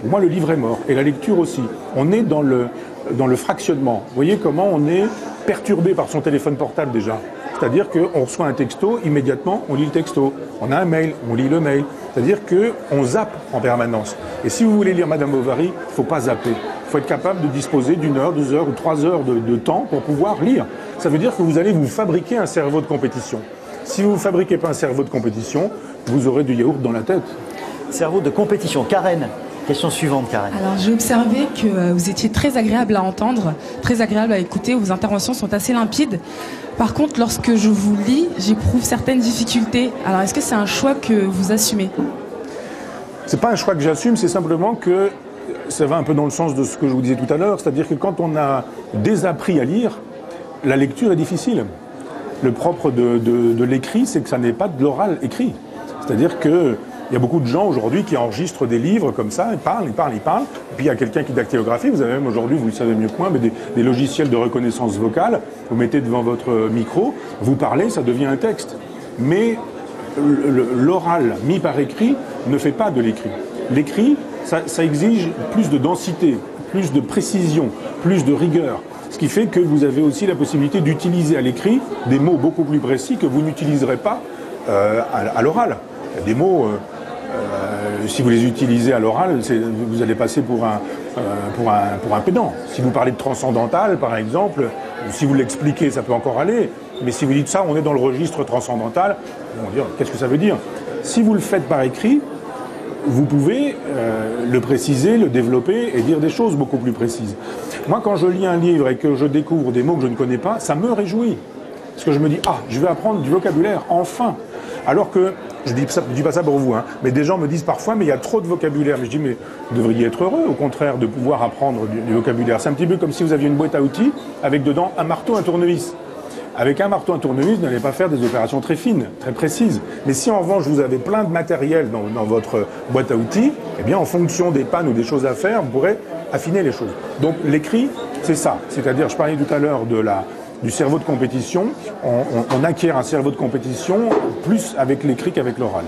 Pour moi, le livre est mort. Et la lecture aussi. On est dans le fractionnement. Vous voyez comment on est perturbé par son téléphone portable déjà. C'est-à-dire qu'on reçoit un texto, immédiatement, on lit le texto. On a un mail, on lit le mail. C'est-à-dire qu'on zappe en permanence. Et si vous voulez lire Madame Bovary, il ne faut pas zapper. Il faut être capable de disposer d'1 heure, 2 heures ou 3 heures de temps pour pouvoir lire. Ça veut dire que vous allez vous fabriquer un cerveau de compétition. Si vous ne fabriquez pas un cerveau de compétition, vous aurez du yaourt dans la tête. Cerveau de compétition. Karen, question suivante, Karen. Alors, j'ai observé que vous étiez très agréable à entendre, très agréable à écouter. Vos interventions sont assez limpides. Par contre, lorsque je vous lis, j'éprouve certaines difficultés. Alors, est-ce que c'est un choix que vous assumez? C'est pas un choix que j'assume, c'est simplement que ça va un peu dans le sens de ce que je vous disais tout à l'heure, c'est-à-dire que quand on a désappris à lire, la lecture est difficile. Le propre de l'écrit, c'est que ça n'est pas de l'oral écrit. C'est-à-dire que il y a beaucoup de gens aujourd'hui qui enregistrent des livres comme ça, ils parlent. Et puis il y a quelqu'un qui dactylographie. Vous avez même aujourd'hui, vous le savez mieux que moi, mais des logiciels de reconnaissance vocale. Vous mettez devant votre micro, vous parlez, ça devient un texte. Mais l'oral mis par écrit ne fait pas de l'écrit. L'écrit, ça exige plus de densité, plus de précision, plus de rigueur. Ce qui fait que vous avez aussi la possibilité d'utiliser à l'écrit des mots beaucoup plus précis que vous n'utiliserez pas à l'oral. Il y a des mots... si vous les utilisez à l'oral, vous allez passer pour un pédant. Si vous parlez de transcendantal, par exemple, si vous l'expliquez, ça peut encore aller. Mais si vous dites ça, on est dans le registre transcendantal, on va dire, qu'est-ce que ça veut dire? Si vous le faites par écrit, vous pouvez le préciser, le développer et dire des choses beaucoup plus précises. Moi, quand je lis un livre et que je découvre des mots que je ne connais pas, ça me réjouit. Parce que je me dis, je vais apprendre du vocabulaire, enfin. Alors que, je dis pas ça pour vous, mais des gens me disent parfois, mais il y a trop de vocabulaire. Mais je dis, mais vous devriez être heureux, au contraire, de pouvoir apprendre du vocabulaire. C'est un petit peu comme si vous aviez une boîte à outils avec dedans un marteau, un tournevis. Avec un marteau, un tournevis, vous n'allez pas faire des opérations très fines, très précises. Mais si en revanche, vous avez plein de matériel dans votre boîte à outils, eh bien, en fonction des pannes ou des choses à faire, vous pourrez affiner les choses. Donc, l'écrit, c'est ça. C'est-à-dire, je parlais tout à l'heure du cerveau de compétition. On acquiert un cerveau de compétition plus avec l'écrit qu'avec l'oral.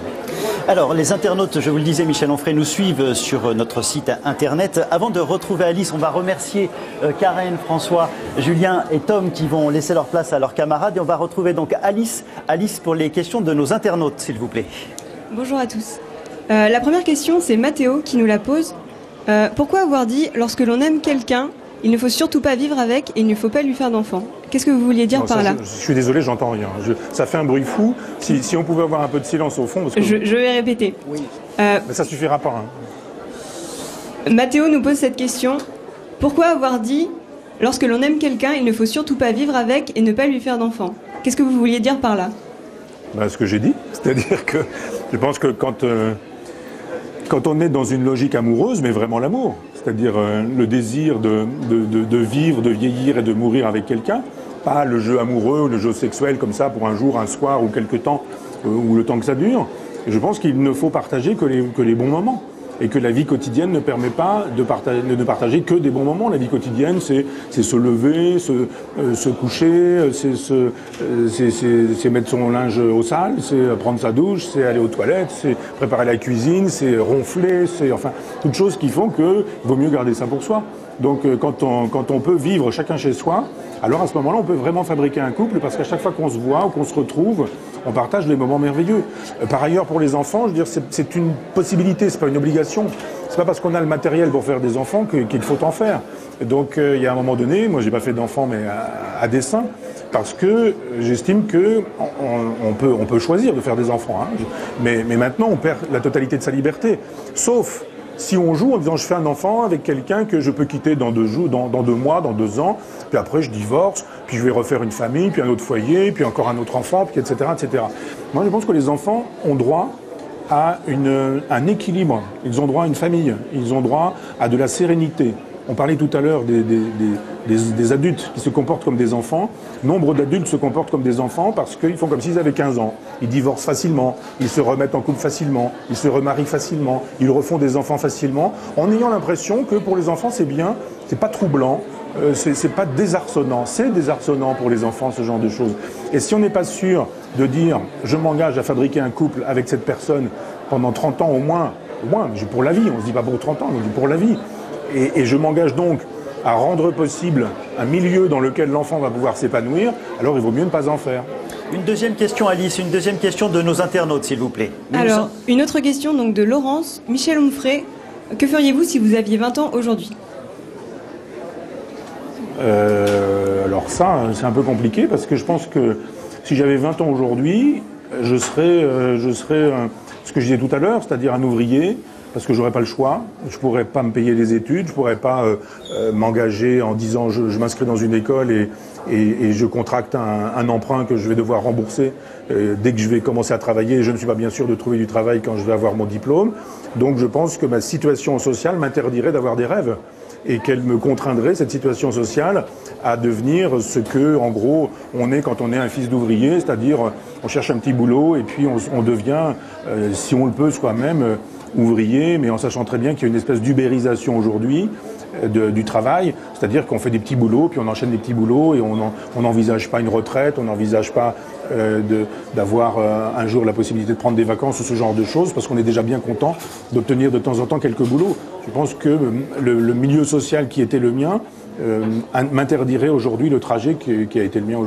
Alors, les internautes, je vous le disais, Michel Onfray, nous suivent sur notre site internet. Avant de retrouver Alice, on va remercier Karen, François, Julien et Tom qui vont laisser leur place à leurs camarades. Et on va retrouver donc Alice pour les questions de nos internautes, s'il vous plaît. Bonjour à tous. La première question, c'est Mathéo qui nous la pose. Pourquoi avoir dit, lorsque l'on aime quelqu'un, il ne faut surtout pas vivre avec et il ne faut pas lui faire d'enfant? Qu'est-ce que vous vouliez dire par là? Je suis désolé, j'entends rien. Ça fait un bruit fou. Si on pouvait avoir un peu de silence au fond... Parce que je vais répéter. Oui. Mais ça suffira pas. Mathéo nous pose cette question. Pourquoi avoir dit, lorsque l'on aime quelqu'un, il ne faut surtout pas vivre avec et ne pas lui faire d'enfant? Qu'est-ce que vous vouliez dire par là? Ce que j'ai dit. C'est-à-dire que je pense que quand on est dans une logique amoureuse, mais vraiment l'amour, c'est-à-dire le désir de vivre, de vieillir et de mourir avec quelqu'un, pas le jeu amoureux ou le jeu sexuel comme ça pour un jour, un soir ou quelque temps, ou le temps que ça dure. Et je pense qu'il ne faut partager que les bons moments. Et que la vie quotidienne ne permet pas de partager que des bons moments. La vie quotidienne, c'est se lever, se coucher, c'est mettre son linge au sale, c'est prendre sa douche, c'est aller aux toilettes, c'est préparer la cuisine, c'est ronfler, c'est enfin toutes choses qui font que vaut mieux garder ça pour soi. Donc quand on peut vivre chacun chez soi, alors à ce moment-là, on peut vraiment fabriquer un couple parce qu'à chaque fois qu'on se voit ou qu'on se retrouve, on partage des moments merveilleux. Par ailleurs, pour les enfants, je veux dire, c'est une possibilité, c'est pas une obligation. C'est pas parce qu'on a le matériel pour faire des enfants qu'il faut en faire. Donc il y a un moment donné, moi j'ai pas fait d'enfants mais à dessein, parce que j'estime que on peut choisir de faire des enfants. Mais maintenant, on perd la totalité de sa liberté. Sauf si on joue en disant je fais un enfant avec quelqu'un que je peux quitter dans 2 mois, dans 2 ans, puis après je divorce, puis je vais refaire une famille, puis un autre foyer, puis encore un autre enfant, puis etc., etc. Moi je pense que les enfants ont droit à un équilibre, ils ont droit à une famille, ils ont droit à de la sérénité. On parlait tout à l'heure des adultes qui se comportent comme des enfants. Nombre d'adultes se comportent comme des enfants parce qu'ils font comme s'ils avaient 15 ans. Ils divorcent facilement, ils se remettent en couple facilement, ils se remarient facilement, ils refont des enfants facilement, en ayant l'impression que pour les enfants c'est bien, c'est pas troublant, c'est pas désarçonnant. C'est désarçonnant pour les enfants, ce genre de choses. Et si on n'est pas sûr de dire je m'engage à fabriquer un couple avec cette personne pendant 30 ans au moins, pour la vie, on se dit pas pour 30 ans, on dit pour la vie. Et je m'engage donc à rendre possible un milieu dans lequel l'enfant va pouvoir s'épanouir, alors il vaut mieux ne pas en faire. Une deuxième question, Alice, une deuxième question de nos internautes, s'il vous plaît. Alors, une autre question donc de Laurence. Michel Onfray, que feriez-vous si vous aviez 20 ans aujourd'hui ? Alors ça, c'est un peu compliqué parce que je pense que si j'avais 20 ans aujourd'hui, je serais ce que je disais tout à l'heure, c'est-à-dire un ouvrier, parce que j'aurais pas le choix, je pourrais pas me payer des études, je pourrais pas m'engager en disant je m'inscris dans une école et je contracte un emprunt que je vais devoir rembourser dès que je vais commencer à travailler. Je ne suis pas bien sûr de trouver du travail quand je vais avoir mon diplôme. Donc je pense que ma situation sociale m'interdirait d'avoir des rêves et qu'elle me contraindrait, cette situation sociale, à devenir ce que, en gros, on est quand on est un fils d'ouvrier, c'est-à-dire on cherche un petit boulot et puis on devient, si on le peut soi-même, ouvrier, mais en sachant très bien qu'il y a une espèce d'ubérisation aujourd'hui du travail, c'est-à-dire qu'on fait des petits boulots, puis on enchaîne des petits boulots et on n'envisage pas une retraite, on n'envisage pas d'avoir un jour la possibilité de prendre des vacances ou ce genre de choses, parce qu'on est déjà bien content d'obtenir de temps en temps quelques boulots. Je pense que le milieu social qui était le mien m'interdirait aujourd'hui le trajet qui a été le mien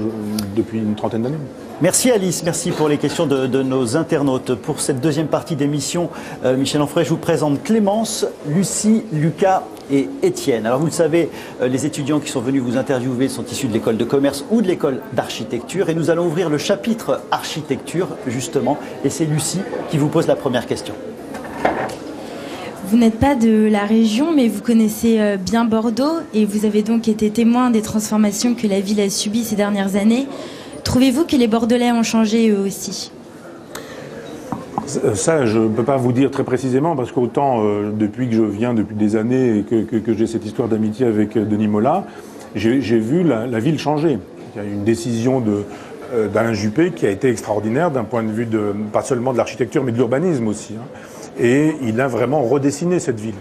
depuis une trentaine d'années. Merci Alice, merci pour les questions de nos internautes. Pour cette deuxième partie d'émission, Michel Onfray, je vous présente Clémence, Lucie, Lucas et Étienne. Alors vous le savez, les étudiants qui sont venus vous interviewer sont issus de l'école de commerce ou de l'école d'architecture et nous allons ouvrir le chapitre architecture justement et c'est Lucie qui vous pose la première question. Vous n'êtes pas de la région, mais vous connaissez bien Bordeaux et vous avez donc été témoin des transformations que la ville a subies ces dernières années. Trouvez-vous que les Bordelais ont changé eux aussi ? Ça, je ne peux pas vous dire très précisément, parce qu'autant depuis que je viens, depuis des années, et que j'ai cette histoire d'amitié avec Denis Mola, j'ai vu la ville changer. Il y a une décision d'Alain Juppé qui a été extraordinaire d'un point de vue pas seulement de l'architecture, mais de l'urbanisme aussi. Et il a vraiment redessiné cette ville.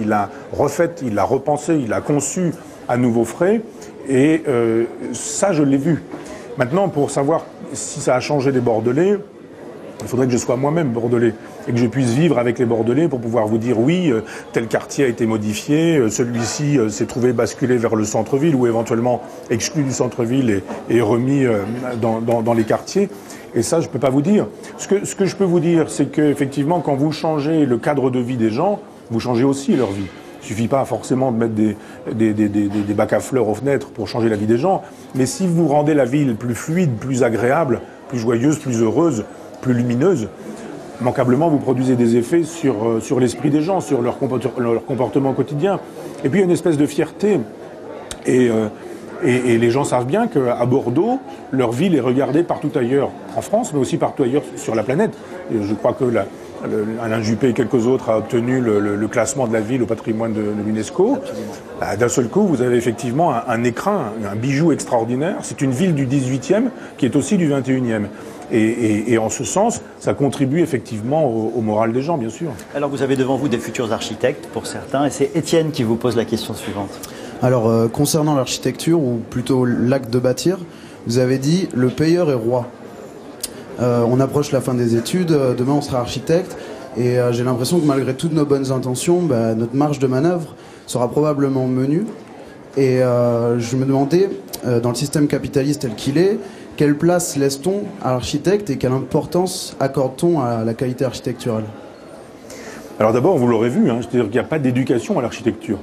Il l'a refaite, il l'a repensée, il l'a conçue à nouveau frais. Et ça, je l'ai vu. Maintenant, pour savoir si ça a changé les Bordelais, il faudrait que je sois moi-même Bordelais et que je puisse vivre avec les Bordelais pour pouvoir vous dire oui, tel quartier a été modifié, celui-ci s'est trouvé basculé vers le centre-ville ou éventuellement exclu du centre-ville et remis dans les quartiers. Et ça, je ne peux pas vous dire. Ce que je peux vous dire, c'est qu'effectivement, quand vous changez le cadre de vie des gens, vous changez aussi leur vie. Il ne suffit pas forcément de mettre des bacs à fleurs aux fenêtres pour changer la vie des gens. Mais si vous rendez la ville plus fluide, plus agréable, plus joyeuse, plus heureuse, plus lumineuse, immanquablement, vous produisez des effets sur l'esprit des gens, sur leur comportement quotidien. Et puis, il y a une espèce de fierté. Et les gens savent bien qu'à Bordeaux, leur ville est regardée partout ailleurs en France, mais aussi partout ailleurs sur la planète. Et je crois que Alain Juppé et quelques autres a obtenu le classement de la ville au patrimoine de l'UNESCO. D'un seul coup, vous avez effectivement un écrin, un bijou extraordinaire. C'est une ville du 18e qui est aussi du 21e. Et en ce sens, ça contribue effectivement au moral des gens, bien sûr. Alors vous avez devant vous des futurs architectes pour certains, et c'est Étienne qui vous pose la question suivante. Alors, concernant l'architecture, ou plutôt l'acte de bâtir, vous avez dit « le payeur est roi ». On approche la fin des études, demain on sera architecte, et j'ai l'impression que malgré toutes nos bonnes intentions, notre marge de manœuvre sera probablement menue. Et je me demandais, dans le système capitaliste tel qu'il est, quelle place laisse-t-on à l'architecte et quelle importance accorde-t-on à la qualité architecturale ? Alors d'abord, vous l'aurez vu, c'est-à-dire qu'il n'y a pas d'éducation à l'architecture.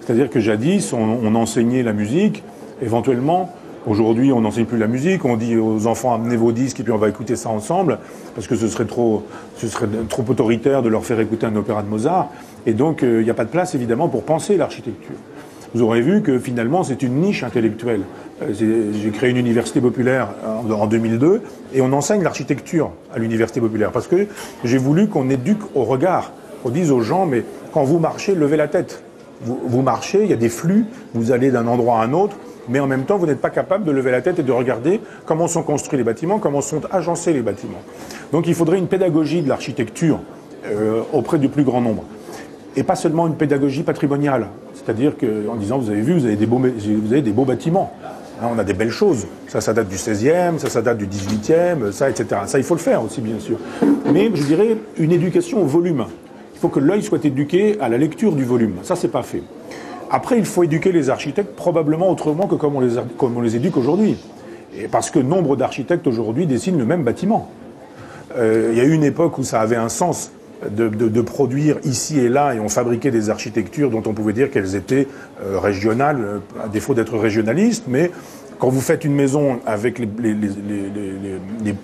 C'est-à-dire que jadis, on enseignait la musique, éventuellement. Aujourd'hui, on n'enseigne plus la musique, on dit aux enfants amenez vos disques et puis on va écouter ça ensemble, parce que ce serait trop autoritaire de leur faire écouter un opéra de Mozart. Et donc, il n'y a pas de place, évidemment, pour penser l'architecture. Vous aurez vu que finalement, c'est une niche intellectuelle. J'ai créé une université populaire en 2002 et on enseigne l'architecture à l'université populaire, parce que j'ai voulu qu'on éduque au regard, qu'on dise aux gens, mais quand vous marchez, levez la tête. Vous marchez, il y a des flux, vous allez d'un endroit à un autre, mais en même temps, vous n'êtes pas capable de lever la tête et de regarder comment sont construits les bâtiments, comment sont agencés les bâtiments. Donc il faudrait une pédagogie de l'architecture auprès du plus grand nombre. Et pas seulement une pédagogie patrimoniale. C'est-à-dire qu'en disant, vous avez vu, vous avez des beaux bâtiments. Hein, on a des belles choses. Ça date du 16e, ça date du 18e, ça, etc. Ça, il faut le faire aussi, bien sûr. Mais je dirais une éducation au volume. Il faut que l'œil soit éduqué à la lecture du volume. Ça, c'est pas fait. Après, il faut éduquer les architectes probablement autrement que comme on les éduque aujourd'hui. Et parce que nombre d'architectes aujourd'hui dessinent le même bâtiment. Il y a eu une époque où ça avait un sens de produire ici et là, et on fabriquait des architectures dont on pouvait dire qu'elles étaient régionales, à défaut d'être régionalistes, mais quand vous faites une maison avec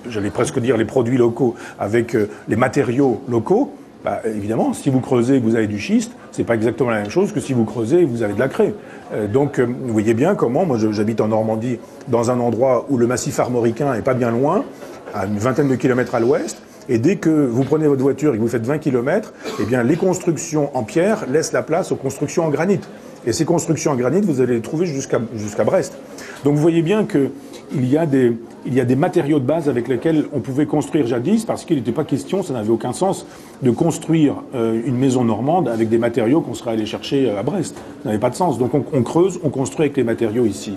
j'allais presque dire les produits locaux, avec les matériaux locaux, bah, évidemment, si vous creusez et que vous avez du schiste, c'est pas exactement la même chose que si vous creusez et que vous avez de la craie. Donc, vous voyez bien comment, moi j'habite en Normandie, dans un endroit où le massif armoricain est pas bien loin, à une vingtaine de kilomètres à l'ouest, et dès que vous prenez votre voiture et que vous faites 20 km, eh bien, les constructions en pierre laissent la place aux constructions en granit. Et ces constructions en granit, vous allez les trouver jusqu'à Brest. Donc vous voyez bien qu'il y a des matériaux de base avec lesquels on pouvait construire jadis, parce qu'il n'était pas question, ça n'avait aucun sens, de construire une maison normande avec des matériaux qu'on serait allé chercher à Brest. Ça n'avait pas de sens. Donc on creuse, on construit avec les matériaux ici.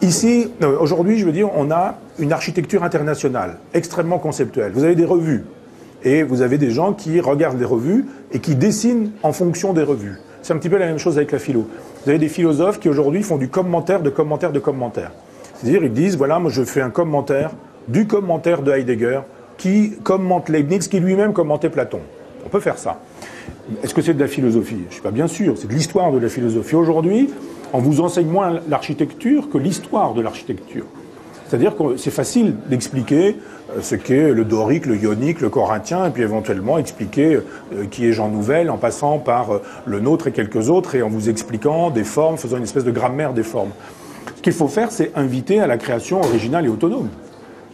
Ici, aujourd'hui, je veux dire, on a une architecture internationale, extrêmement conceptuelle. Vous avez des revues, et vous avez des gens qui regardent les revues et qui dessinent en fonction des revues. C'est un petit peu la même chose avec la philo. Vous avez des philosophes qui aujourd'hui font du commentaire de commentaire de commentaire. C'est-à-dire, ils disent, voilà, moi je fais un commentaire du commentaire de Heidegger qui commente Leibniz, qui lui-même commentait Platon. On peut faire ça. Est-ce que c'est de la philosophie? Je ne suis pas bien sûr, c'est de l'histoire de la philosophie. Aujourd'hui, on vous enseigne moins l'architecture que l'histoire de l'architecture. C'est-à-dire que c'est facile d'expliquer ce qu'est le dorique, le ionique, le corinthien, et puis éventuellement expliquer qui est Jean Nouvel en passant par le nôtre et quelques autres, et en vous expliquant des formes, faisant une espèce de grammaire des formes. Ce qu'il faut faire, c'est inviter à la création originale et autonome.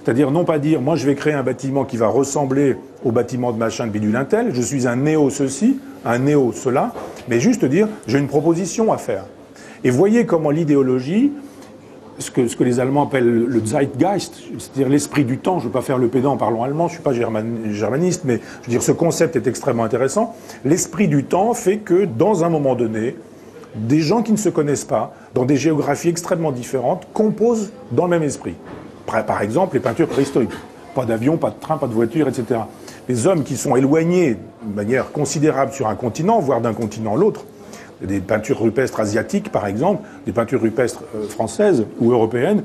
C'est-à-dire non pas dire, moi je vais créer un bâtiment qui va ressembler au bâtiment de machin de bidule intel, je suis un néo-ceci, un néo-cela, mais juste dire, j'ai une proposition à faire. Et voyez comment l'idéologie, ce que les Allemands appellent le Zeitgeist, c'est-à-dire l'esprit du temps, je ne veux pas faire le pédant en parlant allemand, je ne suis pas germaniste, mais je veux dire, ce concept est extrêmement intéressant. L'esprit du temps fait que, dans un moment donné, des gens qui ne se connaissent pas, dans des géographies extrêmement différentes, composent dans le même esprit. Par exemple, les peintures préhistoriques. Pas d'avion, pas de train, pas de voiture, etc. Les hommes qui sont éloignés de manière considérable sur un continent, voire d'un continent à l'autre, des peintures rupestres asiatiques, par exemple, des peintures rupestres françaises ou européennes,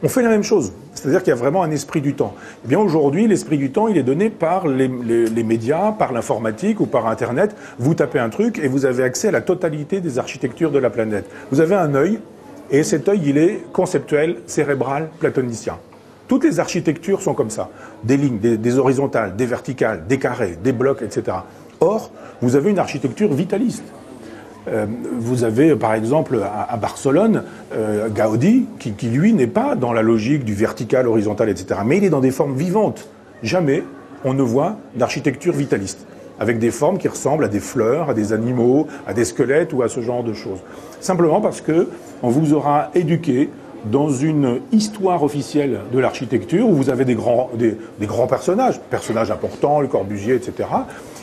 on fait la même chose. C'est-à-dire qu'il y a vraiment un esprit du temps. Eh bien, aujourd'hui, l'esprit du temps, il est donné par les médias, par l'informatique ou par Internet. Vous tapez un truc et vous avez accès à la totalité des architectures de la planète. Vous avez un œil, et cet œil, il est conceptuel, cérébral, platonicien. Toutes les architectures sont comme ça. Des lignes, des horizontales, des verticales, des carrés, des blocs, etc. Or, vous avez une architecture vitaliste. Vous avez, par exemple, à Barcelone, Gaudi, qui lui, n'est pas dans la logique du vertical, horizontal, etc. Mais il est dans des formes vivantes. Jamais on ne voit d'architecture vitaliste, avec des formes qui ressemblent à des fleurs, à des animaux, à des squelettes ou à ce genre de choses. Simplement parce que on vous aura éduqué dans une histoire officielle de l'architecture où vous avez des grands personnages importants, le Corbusier, etc.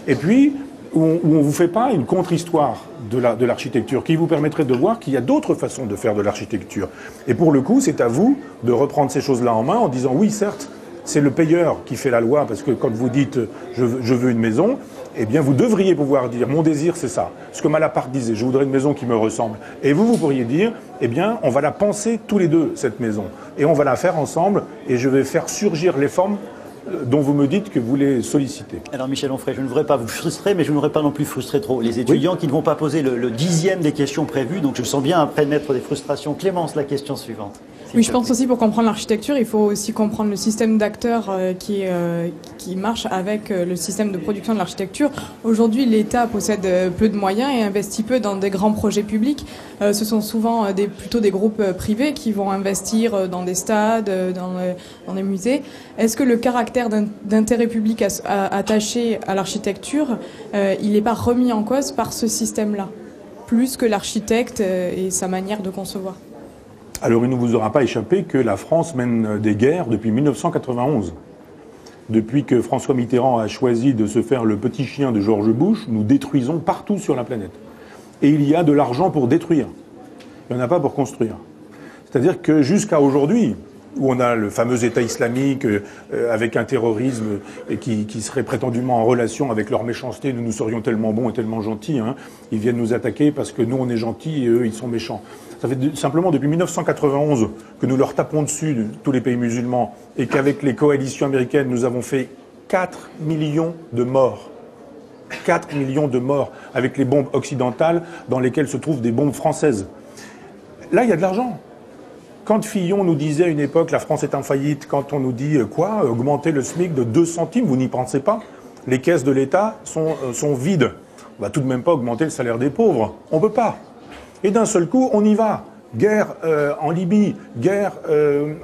Et puis où on ne vous fait pas une contre-histoire de l'architecture qui vous permettrait de voir qu'il y a d'autres façons de faire de l'architecture. Et pour le coup, c'est à vous de reprendre ces choses-là en main en disant oui, certes, c'est le payeur qui fait la loi, parce que quand vous dites je veux une maison, eh bien vous devriez pouvoir dire mon désir c'est ça. Ce que Malaparte disait, je voudrais une maison qui me ressemble. Et vous pourriez dire, eh bien on va la penser tous les deux, cette maison. Et on va la faire ensemble, et je vais faire surgir les formes dont vous me dites que vous les sollicitez. Alors Michel Onfray, je ne voudrais pas vous frustrer, mais je ne voudrais pas non plus frustrer trop les étudiants qui ne vont pas poser le 10e des questions prévues, donc je sens bien après mettre des frustrations. Clémence, la question suivante. Oui, je pense aussi pour comprendre l'architecture, il faut aussi comprendre le système d'acteurs qui marche avec le système de production de l'architecture. Aujourd'hui, l'État possède peu de moyens et investit peu dans des grands projets publics. Ce sont souvent plutôt des groupes privés qui vont investir dans des stades, dans des musées. Est-ce que le caractère d'intérêt public attaché à l'architecture, il n'est pas remis en cause par ce système-là, plus que l'architecte et sa manière de concevoir ? Alors il ne vous aura pas échappé que la France mène des guerres depuis 1991. Depuis que François Mitterrand a choisi de se faire le petit chien de George Bush, nous détruisons partout sur la planète. et il y a de l'argent pour détruire. Il n'y en a pas pour construire. C'est-à-dire que jusqu'à aujourd'hui, où on a le fameux État islamique avec un terrorisme qui serait prétendument en relation avec leur méchanceté, nous serions tellement bons et tellement gentils, hein, ils viennent nous attaquer parce que nous on est gentils et eux ils sont méchants. Ça fait simplement depuis 1991 que nous leur tapons dessus, tous les pays musulmans, et qu'avec les coalitions américaines nous avons fait 4 millions de morts. 4 millions de morts avec les bombes occidentales dans lesquelles se trouvent des bombes françaises. Là il y a de l'argent. Quand Fillon nous disait à une époque, la France est en faillite, quand on nous dit quoi, augmenter le SMIC de 2 centimes, vous n'y pensez pas? Les caisses de l'État sont vides. On va tout de même pas augmenter le salaire des pauvres. On peut pas. Et d'un seul coup, on y va. Guerre en Libye, guerre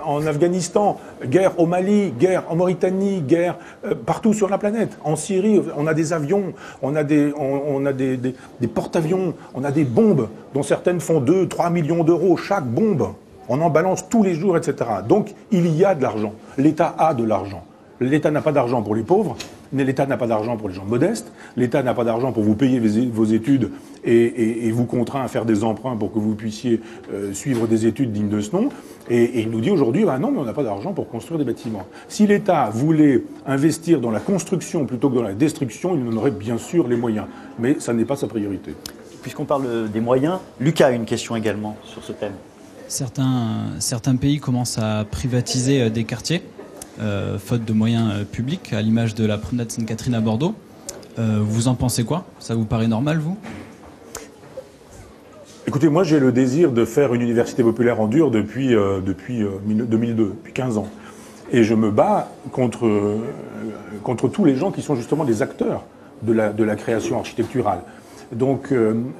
en Afghanistan, guerre au Mali, guerre en Mauritanie, guerre partout sur la planète. En Syrie, on a des avions, on a des porte-avions, on a des bombes dont certaines font 2-3 millions d'euros chaque bombe. On en balance tous les jours, etc. Donc, il y a de l'argent. L'État a de l'argent. L'État n'a pas d'argent pour les pauvres, mais l'État n'a pas d'argent pour les gens modestes. L'État n'a pas d'argent pour vous payer vos études et vous contraint à faire des emprunts pour que vous puissiez suivre des études dignes de ce nom. Et il nous dit aujourd'hui, non, mais on n'a pas d'argent pour construire des bâtiments. Si l'État voulait investir dans la construction plutôt que dans la destruction, il en aurait bien sûr les moyens. Mais ça n'est pas sa priorité. Puisqu'on parle des moyens, Lucas a une question également sur ce thème. Certains pays commencent à privatiser des quartiers, faute de moyens publics, à l'image de la promenade Sainte-Catherine à Bordeaux. Vous en pensez quoi? Ça vous paraît normal, vous? Écoutez, moi j'ai le désir de faire une université populaire en dur depuis 2002, depuis 15 ans. Et je me bats contre tous les gens qui sont justement des acteurs de la création architecturale. Donc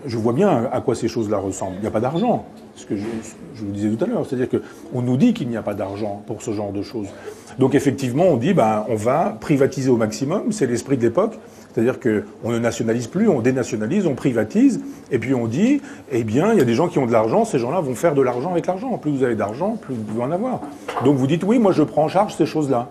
je vois bien à quoi ces choses-là ressemblent. Il n'y a pas d'argent, ce que je vous disais tout à l'heure. C'est-à-dire qu'on nous dit qu'il n'y a pas d'argent pour ce genre de choses. Donc effectivement, on dit on va privatiser au maximum, c'est l'esprit de l'époque. C'est-à-dire qu'on ne nationalise plus, on dénationalise, on privatise, et puis on dit, eh bien, il y a des gens qui ont de l'argent, ces gens-là vont faire de l'argent avec l'argent. Plus vous avez d'argent, plus vous pouvez en avoir. Donc vous dites, oui, moi je prends en charge ces choses-là.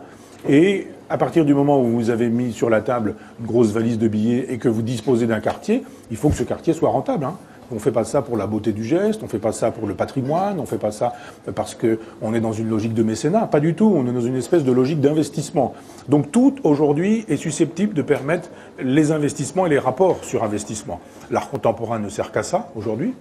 Et à partir du moment où vous avez mis sur la table une grosse valise de billets et que vous disposez d'un quartier, il faut que ce quartier soit rentable, hein. On ne fait pas ça pour la beauté du geste, on ne fait pas ça pour le patrimoine, on ne fait pas ça parce qu'on est dans une logique de mécénat. Pas du tout, on est dans une espèce de logique d'investissement. Donc tout, aujourd'hui, est susceptible de permettre les investissements et les rapports sur investissement. L'art contemporain ne sert qu'à ça, aujourd'hui.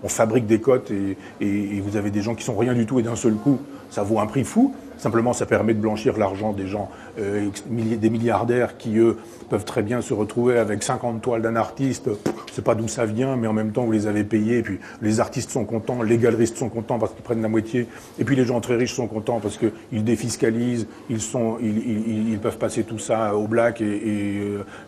On fabrique des cotes et vous avez des gens qui sont rien du tout et d'un seul coup, ça vaut un prix fou. Simplement, ça permet de blanchir l'argent des gens, des milliardaires qui, eux, peuvent très bien se retrouver avec 50 toiles d'un artiste. Je sais pas d'où ça vient, mais en même temps, vous les avez payés. Et puis, les artistes sont contents, les galeristes sont contents parce qu'ils prennent la moitié. Et puis, les gens très riches sont contents parce qu'ils défiscalisent, ils peuvent passer tout ça au black et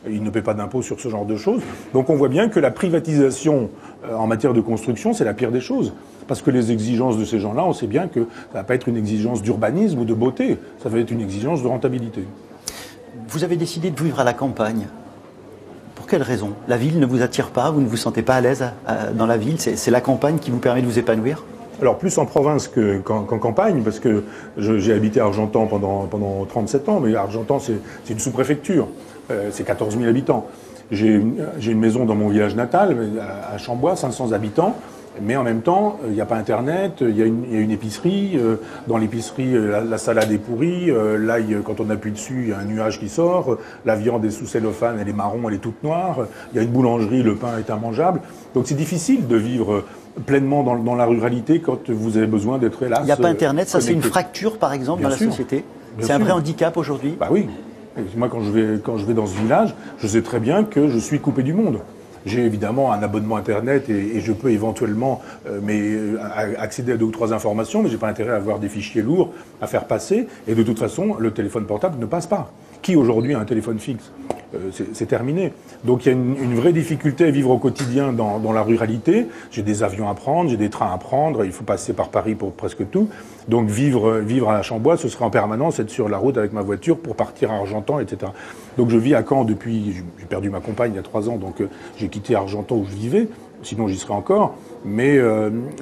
ils ne paient pas d'impôts sur ce genre de choses. Donc, on voit bien que la privatisation en matière de construction, c'est la pire des choses. Parce que les exigences de ces gens-là, on sait bien que ça ne va pas être une exigence d'urbanisme ou de beauté, ça va être une exigence de rentabilité. Vous avez décidé de vivre à la campagne. Pour quelle raison? La ville ne vous attire pas? Vous ne vous sentez pas à l'aise dans la ville? C'est la campagne qui vous permet de vous épanouir? Alors plus en province qu'en campagne, parce que j'ai habité à Argentan pendant 37 ans, mais Argentan c'est une sous-préfecture, c'est 14 000 habitants. J'ai une maison dans mon village natal, à Chambois, 500 habitants. Mais en même temps, il n'y a pas Internet, il y a une épicerie. Dans l'épicerie, la salade est pourrie. L'ail, quand on appuie dessus, il y a un nuage qui sort. La viande est sous cellophane, elle est marron, elle est toute noire. Il y a une boulangerie, le pain est immangeable. Donc c'est difficile de vivre pleinement dans la ruralité quand vous avez besoin d'être hélas. Il n'y a pas Internet, ça c'est une fracture par exemple dans la société. C'est un vrai handicap aujourd'hui. Bah oui. Et moi quand je vais dans ce village, je sais très bien que je suis coupé du monde. J'ai évidemment un abonnement Internet et je peux éventuellement accéder à 2 ou 3 informations, mais j'ai pas intérêt à avoir des fichiers lourds à faire passer. Et de toute façon, le téléphone portable ne passe pas. Qui aujourd'hui a un téléphone fixe? C'est terminé. Donc il y a une vraie difficulté à vivre au quotidien dans la ruralité. J'ai des avions à prendre, j'ai des trains à prendre, il faut passer par Paris pour presque tout. Donc vivre à Chambois, ce serait en permanence être sur la route avec ma voiture pour partir à Argentan, etc. Donc je vis à Caen depuis, j'ai perdu ma compagne il y a 3 ans, donc j'ai quitté Argentan où je vivais. sinon j'y serais encore. Mais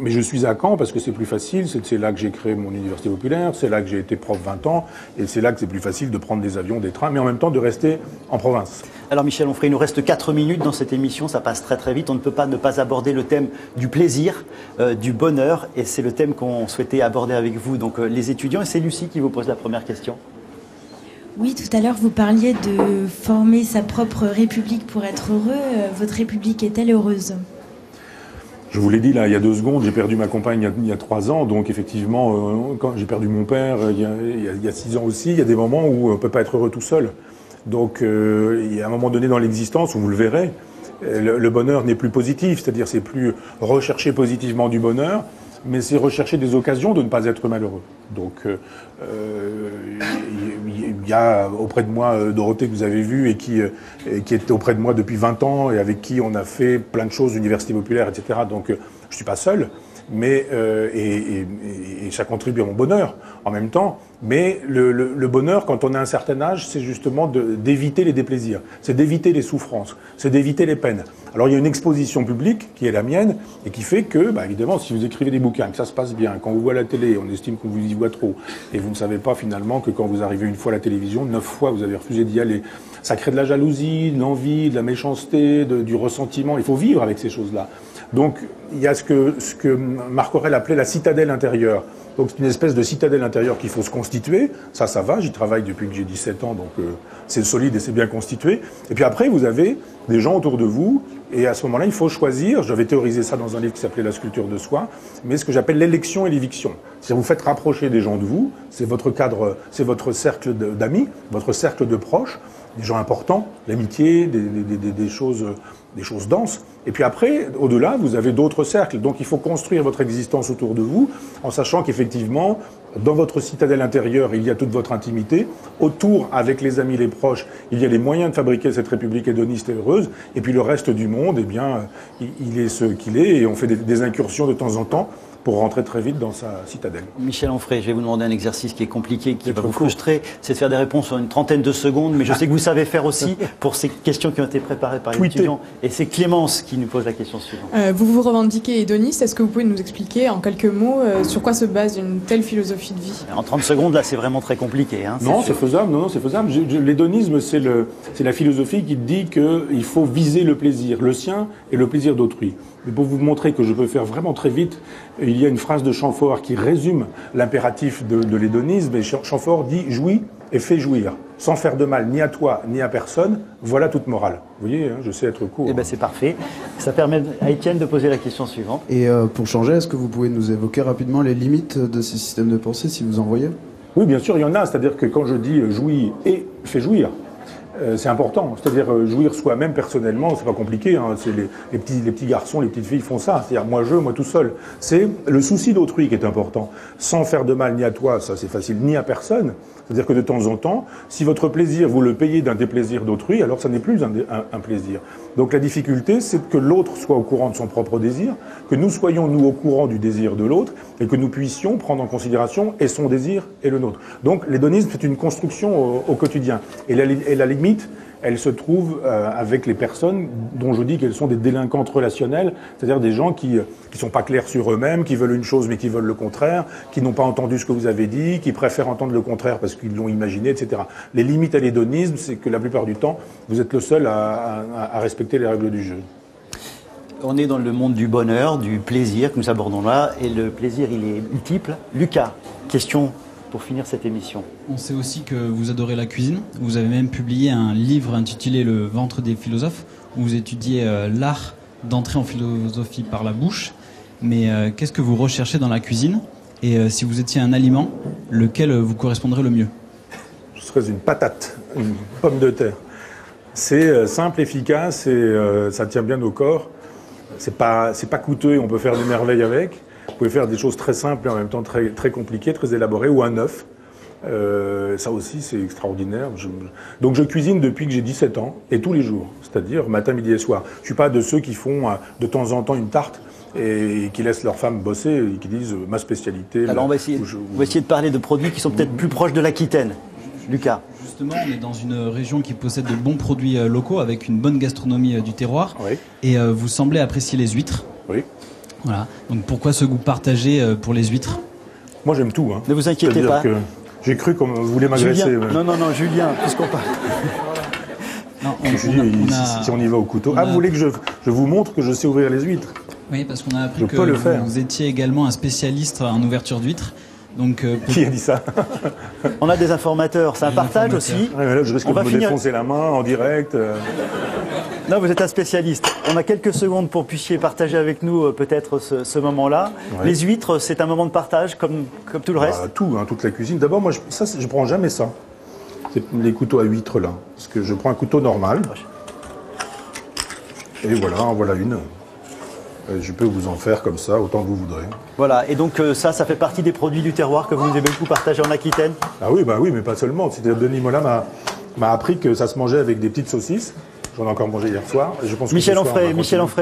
je suis à Caen parce que c'est plus facile, c'est là que j'ai créé mon université populaire, c'est là que j'ai été prof 20 ans, et c'est là que c'est plus facile de prendre des avions, des trains, mais en même temps de rester en province. Alors Michel Onfray, il nous reste 4 minutes dans cette émission, ça passe très très vite. On ne peut pas ne pas aborder le thème du plaisir, du bonheur, et c'est le thème qu'on souhaitait aborder avec vous, donc les étudiants. Et c'est Lucie qui vous pose la première question. Oui, tout à l'heure vous parliez de former sa propre république pour être heureux. Votre république est-elle heureuse ? Je vous l'ai dit là, il y a 2 secondes, j'ai perdu ma compagne il y a 3 ans, donc effectivement, quand j'ai perdu mon père il y a 6 ans aussi, il y a des moments où on ne peut pas être heureux tout seul. Donc il y a un moment donné dans l'existence où vous le verrez, le bonheur n'est plus positif, c'est-à-dire c'est plus rechercher positivement du bonheur, mais c'est rechercher des occasions de ne pas être malheureux. Donc il y a auprès de moi Dorothée que vous avez vue et qui était auprès de moi depuis 20 ans et avec qui on a fait plein de choses, université populaire, etc. Donc je suis pas seul, mais et ça contribue à mon bonheur en même temps. Mais le bonheur, quand on a un certain âge, c'est justement d'éviter les déplaisirs, c'est d'éviter les souffrances, c'est d'éviter les peines. Alors il y a une exposition publique qui est la mienne et qui fait que, évidemment, si vous écrivez des bouquins, que ça se passe bien, quand vous voit la télé, on estime qu'on vous y voit trop, et vous ne savez pas finalement que quand vous arrivez une fois à la télévision, 9 fois vous avez refusé d'y aller. Ça crée de la jalousie, de l'envie, de la méchanceté, du ressentiment. Il faut vivre avec ces choses-là. Donc il y a ce que Marc Aurèle appelait la citadelle intérieure. Donc c'est une espèce de citadelle intérieure qu'il faut se constituer. Ça va, j'y travaille depuis que j'ai 17 ans, donc c'est solide et c'est bien constitué. Et puis après, vous avez des gens autour de vous, et à ce moment-là, il faut choisir. J'avais théorisé ça dans un livre qui s'appelait La sculpture de soi, mais ce que j'appelle l'élection et l'éviction. C'est-à-dire vous faites rapprocher des gens de vous, c'est votre cadre, c'est votre cercle d'amis, votre cercle de proches, des gens importants, l'amitié, des choses denses. Et puis après, au-delà, vous avez d'autres cercles. Donc il faut construire votre existence autour de vous, en sachant qu'effectivement, dans votre citadelle intérieure, il y a toute votre intimité. Autour, avec les amis, les proches, il y a les moyens de fabriquer cette république hédoniste et heureuse. Et puis le reste du monde, eh bien, il est ce qu'il est. Et on fait des incursions de temps en temps pour rentrer très vite dans sa citadelle. Michel Onfray, je vais vous demander un exercice qui est compliqué, qui va vous frustrer, c'est de faire des réponses en une trentaine de secondes, mais je sais que vous savez faire aussi pour ces questions qui ont été préparées par les étudiants. Et c'est Clémence qui nous pose la question suivante. Vous vous revendiquez hédoniste, est-ce que vous pouvez nous expliquer en quelques mots sur quoi se base une telle philosophie de vie ? En 30 secondes, là, c'est vraiment très compliqué. Hein, non, c'est faisable. Non, c'est faisable. L'hédonisme, c'est la philosophie qui dit qu'il faut viser le plaisir, le sien et le plaisir d'autrui. Mais pour vous montrer que je peux faire vraiment très vite, il y a une phrase de Chamfort qui résume l'impératif de l'hédonisme. Et Chamfort dit « jouis et fais jouir, sans faire de mal ni à toi ni à personne, voilà toute morale ». Vous voyez, je sais être court. Eh bien, c'est parfait. Ça permet à Étienne de poser la question suivante. Et pour changer, est-ce que vous pouvez nous évoquer rapidement les limites de ces systèmes de pensée, si vous en voyez ? Oui, bien sûr, il y en a. C'est-à-dire que quand je dis « jouis et fais jouir », c'est important, c'est-à-dire jouir soi-même personnellement, c'est pas compliqué, hein. C'est les petits garçons, les petites filles font ça, c'est-à-dire moi tout seul. C'est le souci d'autrui qui est important, sans faire de mal ni à toi, ça c'est facile, ni à personne. C'est-à-dire que de temps en temps, si votre plaisir vous le payez d'un déplaisir d'autrui, alors ça n'est plus un plaisir. Donc la difficulté, c'est que l'autre soit au courant de son propre désir, que nous soyons nous au courant du désir de l'autre, et que nous puissions prendre en considération et son désir et le nôtre. Donc l'hédonisme, c'est une construction au quotidien. Et la limite, elle se trouve avec les personnes dont je dis qu'elles sont des délinquantes relationnelles, c'est-à-dire des gens qui sont pas clairs sur eux-mêmes, qui veulent une chose mais qui veulent le contraire, qui n'ont pas entendu ce que vous avez dit, qui préfèrent entendre le contraire parce qu'ils l'ont imaginé, etc. Les limites à l'hédonisme, c'est que la plupart du temps, vous êtes le seul à respecter les règles du jeu. On est dans le monde du bonheur, du plaisir que nous abordons là, et le plaisir, il est multiple. Lucas, question pour finir cette émission. On sait aussi que vous adorez la cuisine. Vous avez même publié un livre intitulé Le ventre des philosophes, où vous étudiez l'art d'entrer en philosophie par la bouche. Mais qu'est-ce que vous recherchez dans la cuisine ? Et si vous étiez un aliment, lequel vous correspondrait le mieux ? Je serais une patate, une pomme de terre. C'est simple, efficace et ça tient bien au corps. C'est pas coûteux et on peut faire des merveilles avec. Vous pouvez faire des choses très simples et en même temps très, très compliquées, très élaborées, ou un œuf. Ça aussi, c'est extraordinaire. Donc je cuisine depuis que j'ai 17 ans, et tous les jours, c'est-à-dire matin, midi et soir. Je suis pas de ceux qui font de temps en temps une tarte et qui laissent leur femme bosser et qui disent ma spécialité. Alors on va essayer de parler de produits qui sont peut-être plus proches de l'Aquitaine. Lucas. justement, on est dans une région qui possède de bons produits locaux avec une bonne gastronomie du terroir. Oui. Et vous semblez apprécier les huîtres. Oui. Voilà. Donc pourquoi ce goût partagé pour les huîtres? Moi j'aime tout. Hein. Ne vous inquiétez pas. Que j'ai cru qu'on voulait m'agresser. Julien. Non, Julien, puisqu'on parle. Non, si on y va au couteau. Vous voulez que je vous montre que je sais ouvrir les huîtres? Oui, parce qu'on a appris je que peux le faire. Vous étiez également un spécialiste en ouverture d'huîtres. Donc, qui a dit ça? On a des informateurs, c'est un partage aussi. Ouais, là, je risque de me défoncer la main en direct. Non, vous êtes un spécialiste. On a quelques secondes pour que vous puissiez partager avec nous peut-être ce moment-là. Ouais. Les huîtres, c'est un moment de partage comme tout le reste. Tout, hein, toute la cuisine. D'abord, moi, je prends jamais ça. C'est les couteaux à huîtres là. Parce que je prends un couteau normal. Et voilà, en voilà une. Je peux vous en faire comme ça, autant que vous voudrez. Voilà, et donc ça fait partie des produits du terroir que vous avez beaucoup partagé en Aquitaine? Ah oui, oui, mais pas seulement. Denis Mola m'a appris que ça se mangeait avec des petites saucisses. J'en ai encore mangé hier soir. Je pense Michel Onfray,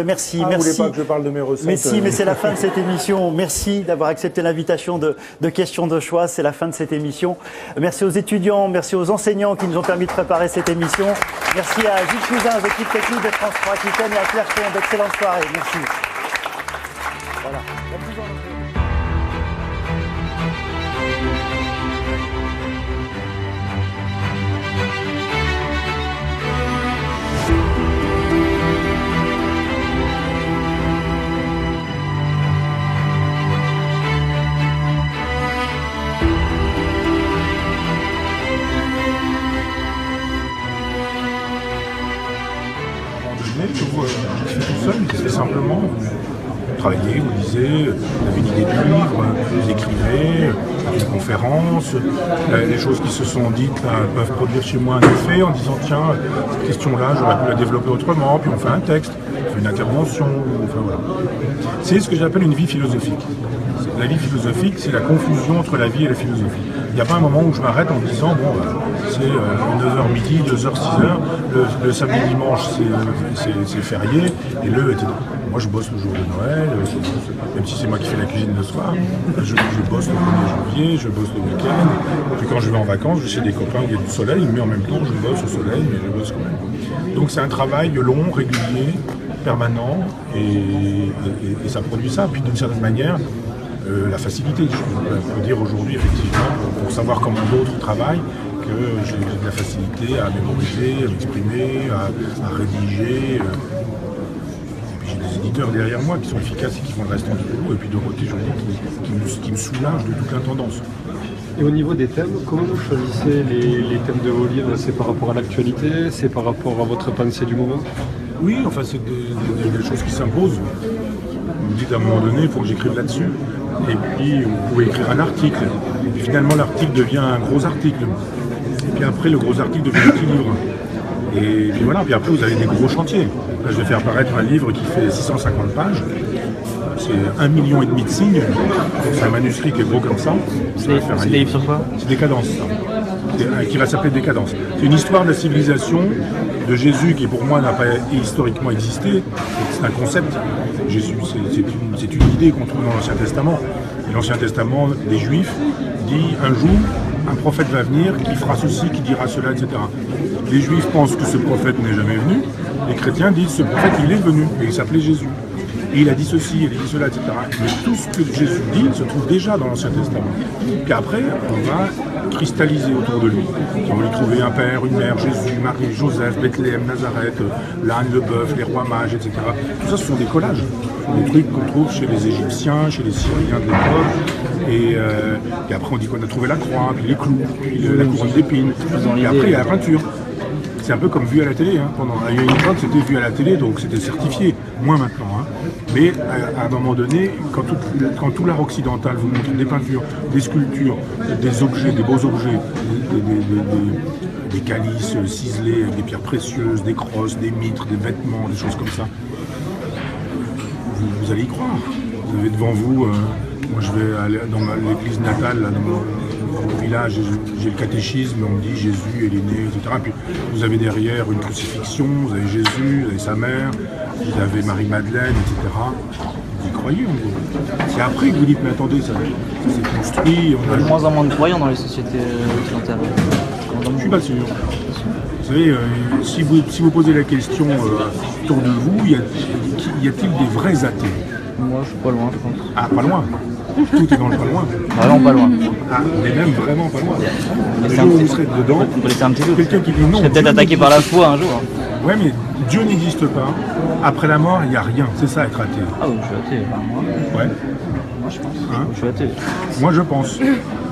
merci. Vous voulez pas que je parle de mes recettes? Mais si, mais c'est la fin de cette émission. Merci d'avoir accepté l'invitation de Questions de choix. C'est la fin de cette émission. Merci aux étudiants, merci aux enseignants qui nous ont permis de préparer cette émission. Merci à Gilles Cousin, aux équipes techniques de France 3 Aquitaine et à Claire Fond. D'excellentes soirées. Merci. Voilà. Je fais tout seul, c'est simplement vous travaillez, vous lisez, vous avez une idée de livre, vous écrivez, des conférences, les choses qui se sont dites là, peuvent produire chez moi un effet en disant tiens, cette question-là, j'aurais pu la développer autrement, puis on fait un texte, on fait une intervention, enfin voilà. C'est ce que j'appelle une vie philosophique. La vie philosophique, c'est la confusion entre la vie et la philosophie. Il n'y a pas un moment où je m'arrête en me disant bon, c'est 9h midi, 2h, 6h, le samedi dimanche c'est férié, et etc. Moi je bosse le jour de Noël, même si c'est moi qui fais la cuisine le soir, je bosse le 1er janvier, je bosse le week-end, puis quand je vais en vacances, je suis chez des copains où il y a du soleil, mais en même temps je bosse au soleil, mais je bosse quand même. Donc c'est un travail long, régulier, permanent, et ça produit ça, puis d'une certaine manière, la facilité. Je peux dire aujourd'hui, effectivement, pour savoir comment d'autres travaillent, que j'ai de la facilité à mémoriser, à m'exprimer, à rédiger. Et puis j'ai des éditeurs derrière moi qui sont efficaces et qui font le restant du boulot, et puis Dorothée Joly qui me soulage de toute l'intendance. Et au niveau des thèmes, comment vous choisissez les thèmes de vos livres? C'est par rapport à l'actualité? C'est par rapport à votre pensée du moment? Oui, enfin c'est des choses qui s'imposent. Vous me dites à un moment donné, il faut que j'écrive là-dessus. Et puis vous pouvez écrire un article. Et puis finalement l'article devient un gros article. Et puis après le gros article devient un petit livre. Et puis voilà, puis après vous avez des gros chantiers. Là je vais faire paraître un livre qui fait 650 pages. C'est 1,5 million de signes. C'est un manuscrit qui est gros comme ça. C'est des livres sur quoi? C'est Décadence, ça. Qui va s'appeler Décadence. C'est une histoire de la civilisation de Jésus qui pour moi n'a pas historiquement existé. C'est un concept. Jésus, c'est une idée qu'on trouve dans l'Ancien Testament. Et l'Ancien Testament des Juifs dit un jour, un prophète va venir qui fera ceci, qui dira cela, etc. Les Juifs pensent que ce prophète n'est jamais venu. Les chrétiens disent ce prophète il est venu et il s'appelait Jésus. Et il a dit ceci, il a dit cela, etc. Mais tout ce que Jésus dit se trouve déjà dans l'Ancien Testament. Puis après, on va cristalliser autour de lui. On va lui trouver un père, une mère, Jésus, Marie, Joseph, Bethléem, Nazareth, l'âne, le bœuf, les rois mages, etc. Tout ça, ce sont des collages. Des trucs qu'on trouve chez les Égyptiens, chez les Syriens de l'époque. Et après, on dit qu'on a trouvé la croix, puis les clous, puis la couronne d'épines. Et après, il y a la peinture. C'est un peu comme vu à la télé. Hein. Il y a une époque, c'était vu à la télé, donc c'était certifié. Moins maintenant. Hein. Mais à un moment donné, quand tout l'art occidental vous montre des peintures, des sculptures, des objets, des beaux objets, des calices ciselés avec des pierres précieuses, des crosses, des mitres, des vêtements, des choses comme ça, vous allez y croire. Vous avez devant vous, moi je vais aller dans l'église natale, là, dans mon village, j'ai le catéchisme, on me dit Jésus, il est né, etc. Puis vous avez derrière une crucifixion, vous avez Jésus, vous avez sa mère, vous avez Marie-Madeleine, etc. Vous y croyez, en gros. C'est après que vous dites, mais attendez, ça s'est construit. On a de moins en moins de croyants dans les sociétés occidentales. Je suis pas sûr. Vous savez, si vous posez la question autour de vous, y a-t-il des vrais athées? Moi, je suis pas loin, je pense. Ah, pas loin. Tout est dans le pas loin. Vraiment pas loin. Ah, on est même vraiment pas loin. Le jour où vous serez dedans, on peut laisser un petit doute. quelqu'un qui dit non. Je serais peut-être attaqué par la foi un jour. Ouais, mais Dieu n'existe pas. Après la mort, il n'y a rien. C'est ça, être athée. Ah oui, je suis athée. Ouais. Moi, je pense. Hein, je suis athée. Moi, je pense.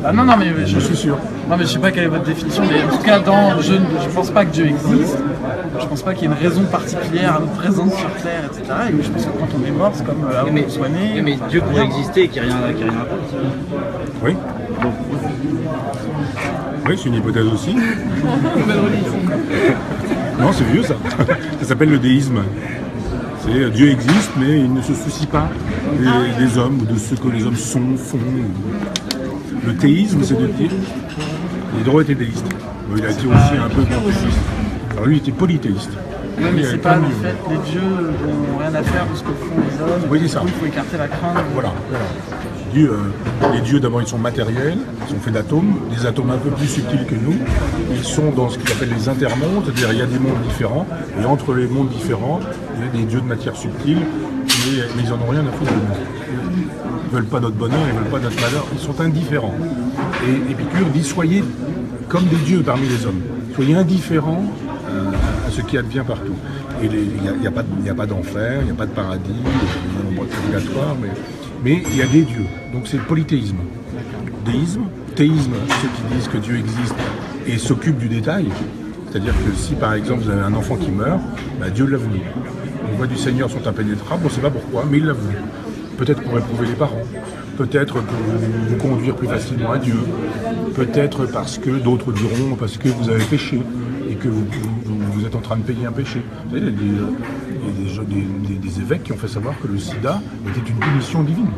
Ah non, mais je suis sûr. Non, mais je sais pas quelle est votre définition, mais en tout cas, je pense pas que Dieu existe. Je pense pas qu'il y ait une raison particulière à notre présence sur Terre, etc. Et je pense que quand on est mort, c'est comme avant qu'on soit né. Mais Dieu pourrait exister et qu'il n'y a rien à faire. Oui. Oui, c'est une hypothèse aussi. Non, c'est vieux ça. Ça s'appelle le déisme. C'est Dieu existe, mais il ne se soucie pas des hommes ou de ce que les hommes sont, font. Le théisme, c'est de dire. Diderot était déiste. Il a été aussi un peu confucianiste. Alors lui, il était polythéiste. Oui, mais c'est pas le fait que les dieux n'ont rien à faire de ce que font les hommes. Oui, c'est ça. Il faut écarter la crainte. Voilà. Les dieux, d'abord, ils sont matériels, ils sont faits d'atomes, des atomes un peu plus subtils que nous. Ils sont dans ce qu'ils appellent les intermondes, c'est-à-dire il y a des mondes différents, et entre les mondes différents, il y a des dieux de matière subtile, mais ils n'en ont rien à foutre de nous. Ils ne veulent pas notre bonheur, ils ne veulent pas notre malheur, ils sont indifférents. Et Épicure dit, soyez comme des dieux parmi les hommes, soyez indifférents à ce qui advient partout. Et il n'y a pas d'enfer, il n'y a pas de paradis, il y a un purgatoire, mais il y a des dieux. Donc c'est le polythéisme. Déisme, théisme, ceux qui disent que Dieu existe et s'occupent du détail. C'est-à-dire que si par exemple vous avez un enfant qui meurt, Dieu l'a voulu. Les voies du Seigneur sont impénétrables, on ne sait pas pourquoi, mais il l'a voulu. Peut-être pour éprouver les parents, peut-être pour vous conduire plus facilement à Dieu, peut-être parce que d'autres diront parce que vous avez péché et que vous êtes en train de payer un péché. Vous savez, il y a des évêques qui ont fait savoir que le sida était une punition divine.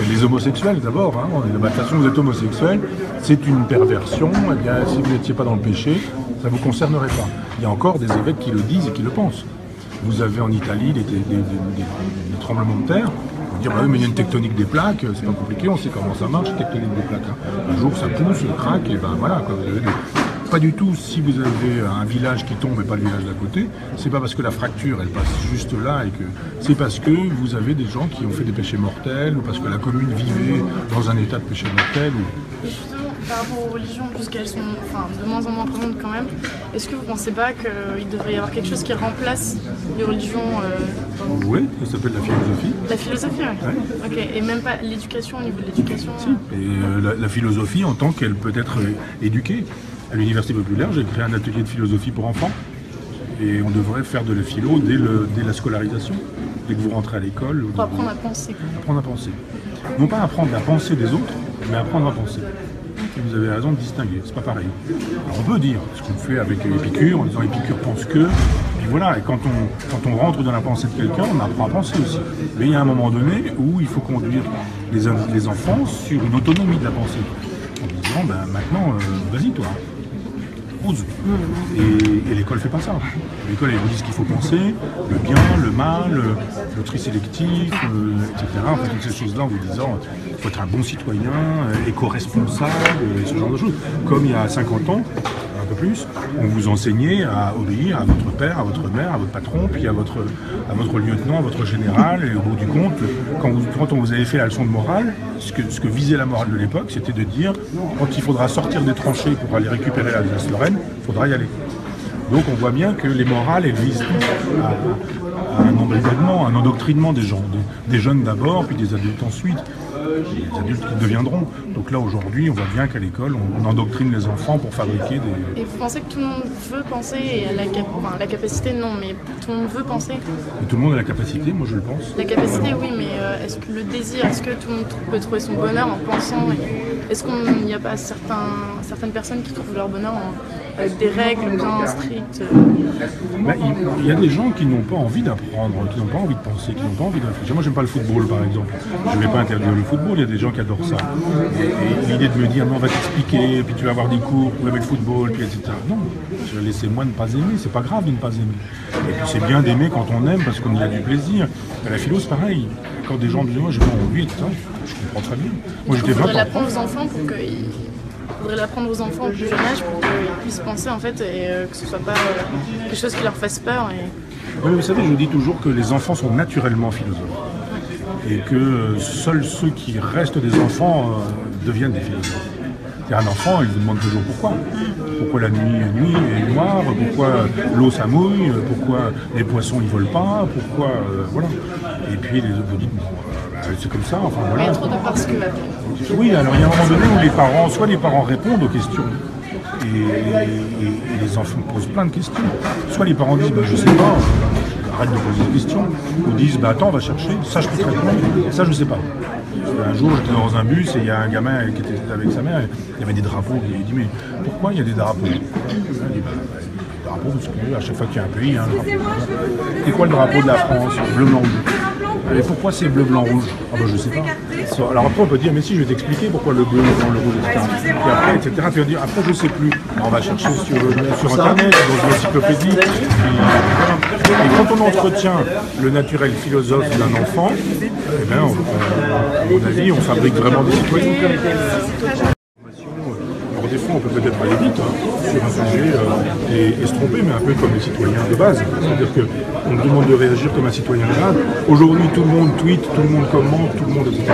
Les homosexuels d'abord, de toute façon vous êtes homosexuel, c'est une perversion, eh bien si vous n'étiez pas dans le péché, ça ne vous concernerait pas. Il y a encore des évêques qui le disent et qui le pensent. Vous avez en Italie des tremblements de terre, on va dire mais il y a une tectonique des plaques, c'est pas compliqué, on sait comment ça marche, tectonique des plaques. Un jour ça pousse, ça craque, et ben voilà, quoi, vous avez pas du tout, si vous avez un village qui tombe et pas le village d'à côté, c'est pas parce que la fracture elle passe juste là et que c'est parce que vous avez des gens qui ont fait des péchés mortels ou parce que la commune vivait dans un état de péché mortel. Par rapport aux religions, puisqu'elles sont de moins en moins présentes quand même, est-ce que vous ne pensez pas qu'il devrait y avoir quelque chose qui remplace les religions Oui, ça s'appelle la philosophie. La philosophie, oui. Ok, et même pas l'éducation, au niveau de l'éducation Si. Et la philosophie en tant qu'elle peut être éduquée. À l'Université populaire, j'ai créé un atelier de philosophie pour enfants. Et on devrait faire de la philo dès la scolarisation, dès que vous rentrez à l'école. Pour apprendre à penser. Apprendre à penser. Non pas apprendre à penser des autres, mais apprendre à penser. Et vous avez raison de distinguer, c'est pas pareil. Alors on peut dire ce qu'on fait avec Épicure, en disant Épicure pense que, puis voilà, et quand on rentre dans la pensée de quelqu'un, on apprend à penser aussi. Mais il y a un moment donné où il faut conduire les enfants sur une autonomie de la pensée. En disant, maintenant, vas-y toi. Ose. Et l'école fait pas ça. L'école, elle vous dit ce qu'il faut penser, le bien, le mal, le tri sélectif, etc. Enfin, toutes ces choses-là en vous disant il faut être un bon citoyen, éco-responsable, et ce genre de choses. Comme il y a 50 ans, un peu plus, on vous enseignait à obéir à votre père, à votre mère, à votre patron, puis à votre lieutenant, à votre général, et au bout du compte, quand on vous avait fait la leçon de morale, ce que visait la morale de l'époque, c'était de dire quand il faudra sortir des tranchées pour aller récupérer l'Alsace-Lorraine, il faudra y aller. Donc on voit bien que les morales, elles visent à un embrigadement, un endoctrinement des gens, des jeunes d'abord, puis des adultes ensuite, des adultes qui deviendront. Donc là aujourd'hui, on voit bien qu'à l'école, on endoctrine les enfants pour fabriquer des... Et vous pensez que tout le monde veut penser, et a la capacité non, mais tout le monde veut penser? Et tout le monde a la capacité, moi je le pense. La capacité oui, mais est-ce que le désir, est-ce que tout le monde peut trouver son bonheur en pensant? Est-ce qu'il n'y a pas certaines personnes qui trouvent leur bonheur avec des règles bien strictes? Il y a des gens qui n'ont pas envie d'apprendre, qui n'ont pas envie de penser, qui n'ont pas envie de réfléchir. Moi, j'aime pas le football, par exemple. Je ne vais pas interdire le football, il y a des gens qui adorent ça. Et l'idée de me dire, non, on va t'expliquer, puis tu vas avoir des cours avec le football, puis etc. Non, laissez-moi ne pas aimer, c'est pas grave de ne pas aimer. Et puis c'est bien d'aimer quand on aime, parce qu'on y a du plaisir. À la philo, c'est pareil. Quand des gens me disent, moi, j'ai pas envie, etc., je comprends très bien. Moi, j'étais vraiment... l'apprendre aux enfants pour qu'ils faudrait l'apprendre aux enfants au plus jeune âge pour qu'ils puissent penser en fait et que ce soit pas quelque chose qui leur fasse peur. Oui, vous savez, je dis toujours que les enfants sont naturellement philosophes. Et que seuls ceux qui restent des enfants deviennent des philosophes. Et un enfant, il vous demande toujours pourquoi. Pourquoi la nuit est noire, pourquoi l'eau ça mouille, pourquoi les poissons ils volent pas, pourquoi voilà. Et puis vous dites bon, c'est comme ça, enfin voilà. Il y a trop de parce que. Oui, alors il y a un moment donné où soit les parents répondent aux questions et les enfants posent plein de questions. Soit les parents disent je sais pas, arrête de poser des questions, ou disent attends on va chercher, ça je peux te répondre, ça je sais pas. Un jour, j'étais dans un bus et il y a un gamin qui était avec sa mère, il y avait des drapeaux. Il lui dit mais pourquoi il y a des drapeaux? Il dit des drapeaux parce qu'à chaque fois qu'il y a un pays, il y a un drapeau. C'est quoi le drapeau de la France? Bleu, blanc, rouge. Et pourquoi c'est bleu, blanc, rouge? Ah ben je sais pas. Alors après on peut dire mais si je vais t'expliquer pourquoi le bleu, le blanc, le rouge, etc. Et après, etc. Tu vas dire après je sais plus. Alors, on va chercher sur internet, dans une encyclopédie. Et quand on entretient le naturel philosophe d'un enfant, eh bien, à mon avis, on fabrique vraiment des citoyens. Alors des fois, on peut peut-être aller vite sur un sujet et se tromper, mais un peu comme les citoyens de base. C'est-à-dire qu'on nous demande de réagir comme un citoyen de base. Aujourd'hui, tout le monde tweet, tout le monde commente, tout le monde, etc.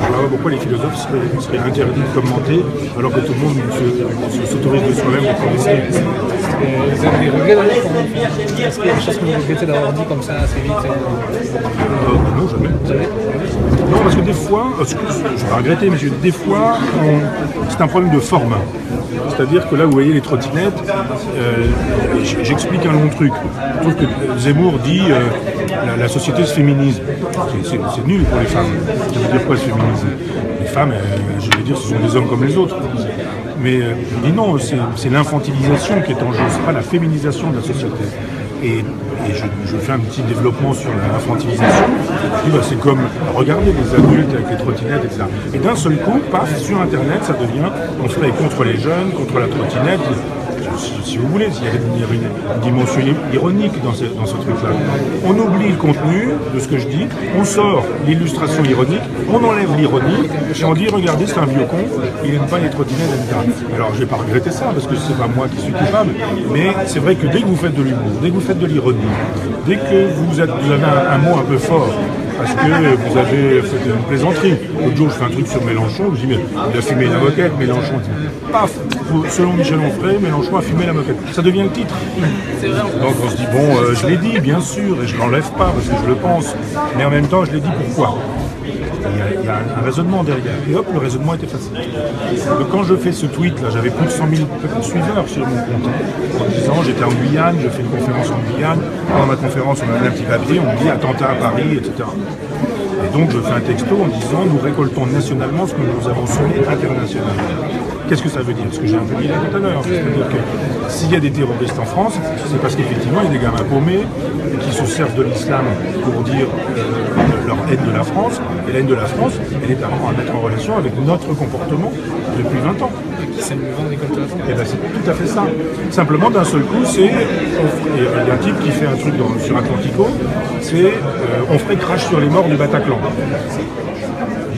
Alors pourquoi les philosophes seraient interdits de commenter alors que tout le monde s'autorise de soi-même à commenter? Vous avez des regrets d'ailleurs quand vous... Est-ce qu'il y a des choses que vous regrettez d'avoir dit comme ça assez vite Non, jamais. Non, parce que des fois, je ne vais pas regretter, mais des fois, c'est un problème de forme. C'est-à-dire que là, vous voyez les trottinettes, j'explique un long truc. Je trouve que Zemmour dit la société se féminise. C'est nul pour les femmes. Ça veut dire quoi se féminiser? Les femmes, je veux dire, ce sont des hommes comme les autres. Mais je dis non, c'est l'infantilisation qui est en jeu, c'est pas la féminisation de la société. Et je fais un petit développement sur l'infantilisation. Je dis c'est comme regarder les adultes avec les trottinettes, etc. Et d'un seul coup, paf, sur Internet, ça devient on ferait contre les jeunes, contre la trottinette. Si vous voulez, il y a une dimension ironique dans ce truc-là. On oublie le contenu de ce que je dis, on sort l'illustration ironique, on enlève l'ironie, et on dit regardez, c'est un vieux con, il n'aime pas les trottinettes, etc. Alors je ne vais pas regretter ça, parce que c'est pas moi qui suis coupable, mais c'est vrai que dès que vous faites de l'humour, dès que vous faites de l'ironie, dès que vous avez un mot un peu fort, parce que vous avez fait une plaisanterie. L'autre jour, je fais un truc sur Mélenchon, je dis mais il a fumé la moquette, Mélenchon. Paf, selon Michel Onfray, Mélenchon a fumé la moquette. Ça devient le titre. Donc on se dit bon, je l'ai dit, bien sûr, et je l'enlève pas parce que je le pense, mais en même temps, je l'ai dit pourquoi. Il y a un raisonnement derrière. Et hop, le raisonnement était facile. Donc, quand je fais ce tweet, là, j'avais plus de 100 000 suiveurs sur mon compte. En disant, j'étais en Guyane, je fais une conférence en Guyane. Pendant ma conférence, on a un petit papier, on me dit attentat à Paris, etc. Et donc, je fais un texto en disant, nous récoltons nationalement ce que nous avons semé internationalement. Qu'est-ce que ça veut dire? Ce que j'ai un peu dit là tout à l'heure. C'est-à-dire que s'il y a des terroristes en France, c'est parce qu'effectivement, il y a des gamins paumés qui se servent de l'islam pour dire leur haine de la France. Et la haine de la France, elle est à mettre en relation avec notre comportement depuis 20 ans. Et ben, c'est tout à fait ça. Simplement, d'un seul coup, il y a un type qui fait un truc sur Atlantico, c'est on ferait crash sur les morts du Bataclan.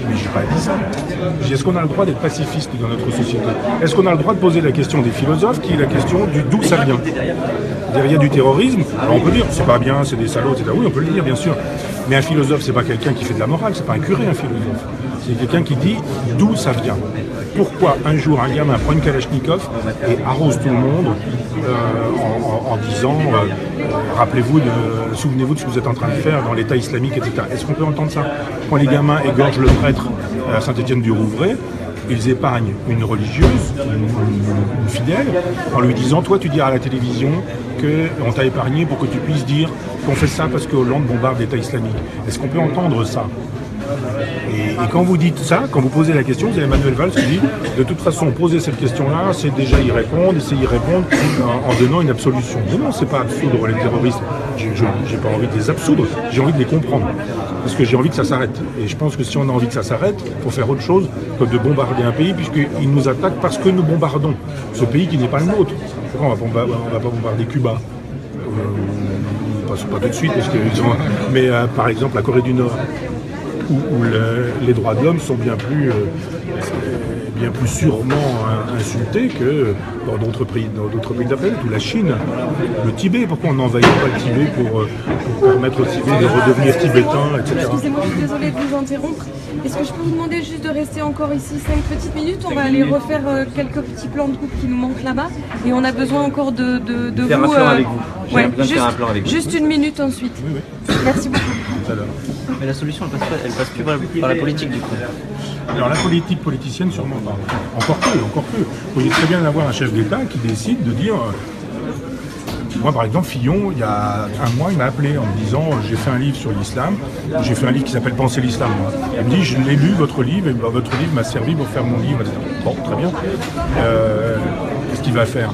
Mais j'ai pas dit ça. Est-ce qu'on a le droit d'être pacifiste dans notre société? Est-ce qu'on a le droit de poser la question des philosophes, qui est la question d'où ça vient? Derrière du terrorisme, alors on peut dire c'est pas bien, c'est des salauds, etc. Oui, on peut le dire, bien sûr. Mais un philosophe, c'est pas quelqu'un qui fait de la morale, c'est pas un curé, un philosophe. C'est quelqu'un qui dit d'où ça vient. Pourquoi un jour un gamin prend une Kalachnikov et arrose tout le monde en disant rappelez-vous, souvenez-vous de ce que vous êtes en train de faire dans l'État islamique, etc. Est-ce qu'on peut entendre ça? Quand les gamins égorgent le prêtre à Saint-Étienne-du-Rouvray, ils épargnent une religieuse, une fidèle, en lui disant toi tu diras à la télévision qu'on t'a épargné pour que tu puisses dire qu'on fait ça parce que Hollande bombarde l'État islamique. Est-ce qu'on peut entendre ça? Et quand vous dites ça, quand vous posez la question, vous avez Manuel Valls qui dit de toute façon, poser cette question-là, c'est déjà y répondre, et c'est y répondre en donnant une absolution. Mais non, c'est pas absoudre les terroristes. J'ai pas envie de les absoudre, j'ai envie de les comprendre. Parce que j'ai envie que ça s'arrête. Et je pense que si on a envie que ça s'arrête, il faut faire autre chose que de bombarder un pays, puisqu'ils nous attaquent parce que nous bombardons ce pays qui n'est pas le nôtre. On va pas bombarder Cuba. Pas tout de suite, mais par exemple la Corée du Nord, où les droits de l'homme sont bien plus bien plus sûrement insulté que dans d'autres pays de la planète, ou la Chine, le Tibet. Pourquoi on n'envahit pas le Tibet pour permettre au Tibet de redevenir tibétain, etc. Excusez-moi, je suis désolée de vous interrompre. Est-ce que je peux vous demander juste de rester encore ici 5 petites minutes? On va aller refaire quelques petits plans de coupe qui nous manquent là-bas. Et on a besoin encore de faire vous. Un plan avec vous. J'ai besoin de faire un plan avec vous. Juste une minute ensuite. Oui. Merci beaucoup. Mais la solution, elle passe plus par la politique du coup. Alors la politique politicienne, sûrement pas. Encore peu. Vous pourriez très bien avoir un chef d'État qui décide de dire... Moi, par exemple, Fillon, il y a un mois, il m'a appelé en me disant « J'ai fait un livre sur l'islam, j'ai fait un livre qui s'appelle Penser l'islam. » Il me dit « Je l'ai lu, votre livre, et votre livre m'a servi pour faire mon livre. » Bon, très bien. Qu'est-ce qu'il va faire?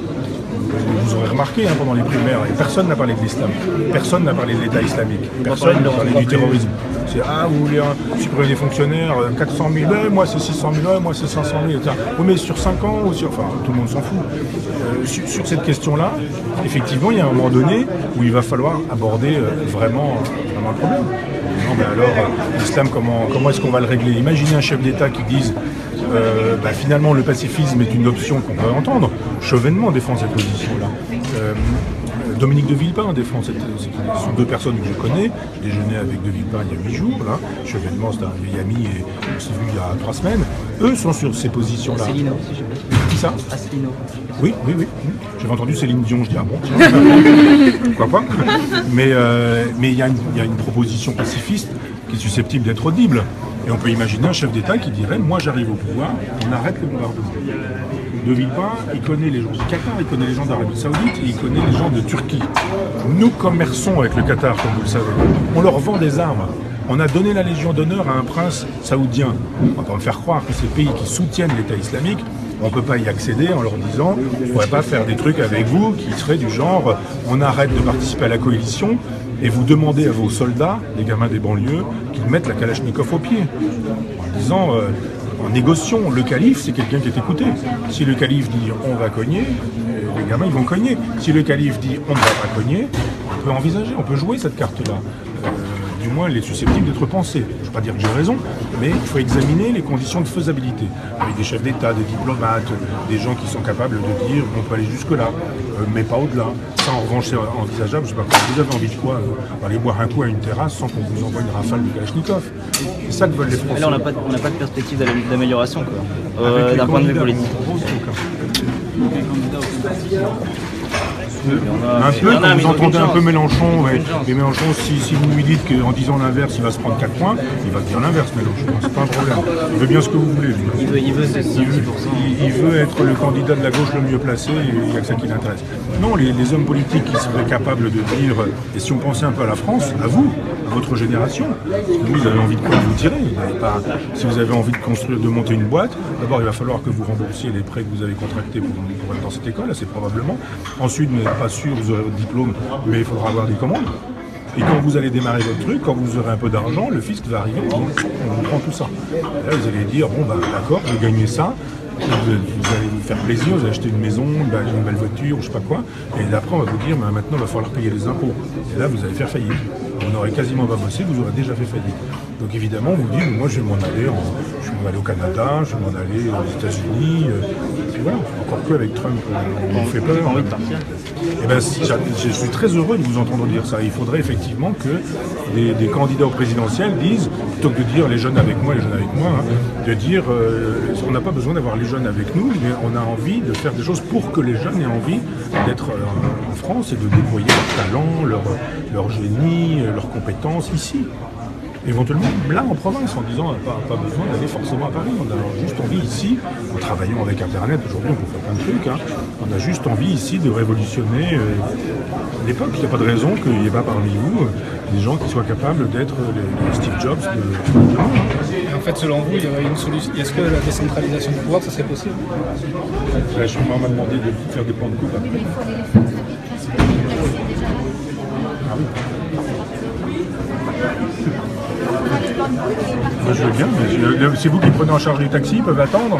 Vous aurez remarqué pendant les primaires, personne n'a parlé de l'islam, personne n'a parlé de l'État islamique, personne n'a parlé du terrorisme. C'est vous voulez supprimer des fonctionnaires, 400 000, moi c'est 600 000, moi c'est 500 000, etc. Oui, mais sur 5 ans, ou sur, enfin tout le monde s'en fout. Sur cette question-là, effectivement, il y a un moment donné où il va falloir aborder vraiment le problème. Non, mais alors, l'islam, comment est-ce qu'on va le régler? Imaginez un chef d'État qui dise finalement le pacifisme est une option qu'on peut entendre. Chevènement défend cette position-là. Dominique de Villepin défend ce sont deux personnes que je connais. J'ai déjeuné avec de Villepin il y a 8 jours. Là. Chevènement, c'est un vieil ami et on s'est vu il y a 3 semaines. Eux sont sur ces positions-là. Asselineau, si je peux. Qui ça? Asselineau. Oui. J'avais entendu Céline Dion, je dis bon, pourquoi pas. Mais il y a une proposition pacifiste qui est susceptible d'être audible. Et on peut imaginer un chef d'État qui dirait « Moi j'arrive au pouvoir, on arrête les bombardements ». De Villepin, il connaît les gens du Qatar, il connaît les gens d'Arabie Saoudite et il connaît les gens de Turquie. Nous commerçons avec le Qatar, comme vous le savez. On leur vend des armes. On a donné la Légion d'honneur à un prince saoudien. On va me faire croire que ces pays qui soutiennent l'État islamique, on ne peut pas y accéder en leur disant « On ne pourrait pas faire des trucs avec vous qui seraient du genre « On arrête de participer à la coalition ». Et vous demandez à vos soldats, les gamins des banlieues, qu'ils mettent la Kalachnikov au pied. En disant, en négociant, le calife, c'est quelqu'un qui est écouté. Si le calife dit on va cogner, les gamins ils vont cogner. Si le calife dit on ne va pas cogner, on peut envisager, on peut jouer cette carte-là. Du moins, elle est susceptible d'être pensée. Je ne veux pas dire que j'ai raison, mais il faut examiner les conditions de faisabilité. Avec des chefs d'État, des diplomates, des gens qui sont capables de dire on peut aller jusque-là, mais pas au-delà. Ça, en revanche, c'est envisageable. Je ne sais pas, vous avez envie de quoi aller boire un coup à une terrasse sans qu'on vous envoie une rafale de Kalachnikov. C'est ça que veulent les Français. Mais là, on n'a pas de perspective d'amélioration, d'un point de vue politique. Un peu, quand vous entendez un peu Mélenchon, et Mélenchon, si vous lui dites qu'en disant l'inverse, il va se prendre 4 points, il va dire l'inverse, Mélenchon, c'est pas un problème. Il veut bien ce que vous voulez. Il veut ce 6%. Il veut être le candidat de la gauche le mieux placé, et il n'y a que ça qui l'intéresse. Non, les hommes politiques qui seraient capables de dire, et si on pensait un peu à la France, à vous, à votre génération, vous avez envie de quoi vous tirer. Si vous avez envie de construire, de monter une boîte, d'abord il va falloir que vous remboursiez les prêts que vous avez contractés pour être dans cette école, assez probablement. Ensuite, vous n'êtes pas sûr, vous aurez votre diplôme, mais il faudra avoir des commandes. Et quand vous allez démarrer votre truc, quand vous aurez un peu d'argent, le fisc va arriver, on vous prend tout ça. Et là, vous allez dire, bon, d'accord, vous gagnez ça, vous allez vous faire plaisir, vous allez acheter une maison, une belle voiture, je sais pas quoi. Et après, on va vous dire, maintenant, il va falloir payer les impôts. Et là, vous allez faire faillite. Vous n'aurez quasiment pas bossé, vous aurez déjà fait faillite. Donc évidemment, vous dites, moi, je vais m'en aller au Canada, je vais m'en aller aux États-Unis. Et voilà, encore que avec Trump, on fait peur. Envie de partir. Eh ben, je suis très heureux de vous entendre dire ça. Il faudrait effectivement que des candidats au présidentiel disent, plutôt que de dire les jeunes avec moi, de dire on n'a pas besoin d'avoir les jeunes avec nous, mais on a envie de faire des choses pour que les jeunes aient envie d'être en France et de déployer leur talent, leur génie, leurs compétences ici. Éventuellement, là en province, en disant pas besoin d'aller forcément à Paris, on a juste envie ici, en travaillant avec Internet, aujourd'hui on peut faire plein de trucs, on a juste envie ici de révolutionner l'époque. Il n'y a pas de raison qu'il n'y ait pas parmi vous des gens qui soient capables d'être les Steve Jobs de demain. En fait, selon vous, il y aurait une solution. Est-ce que la décentralisation du pouvoir, ça serait possible? Je suis vraiment demandé de faire des plans de coupe après. Ah oui. Moi, je veux bien, mais c'est vous qui prenez en charge les taxis, ils peuvent attendre.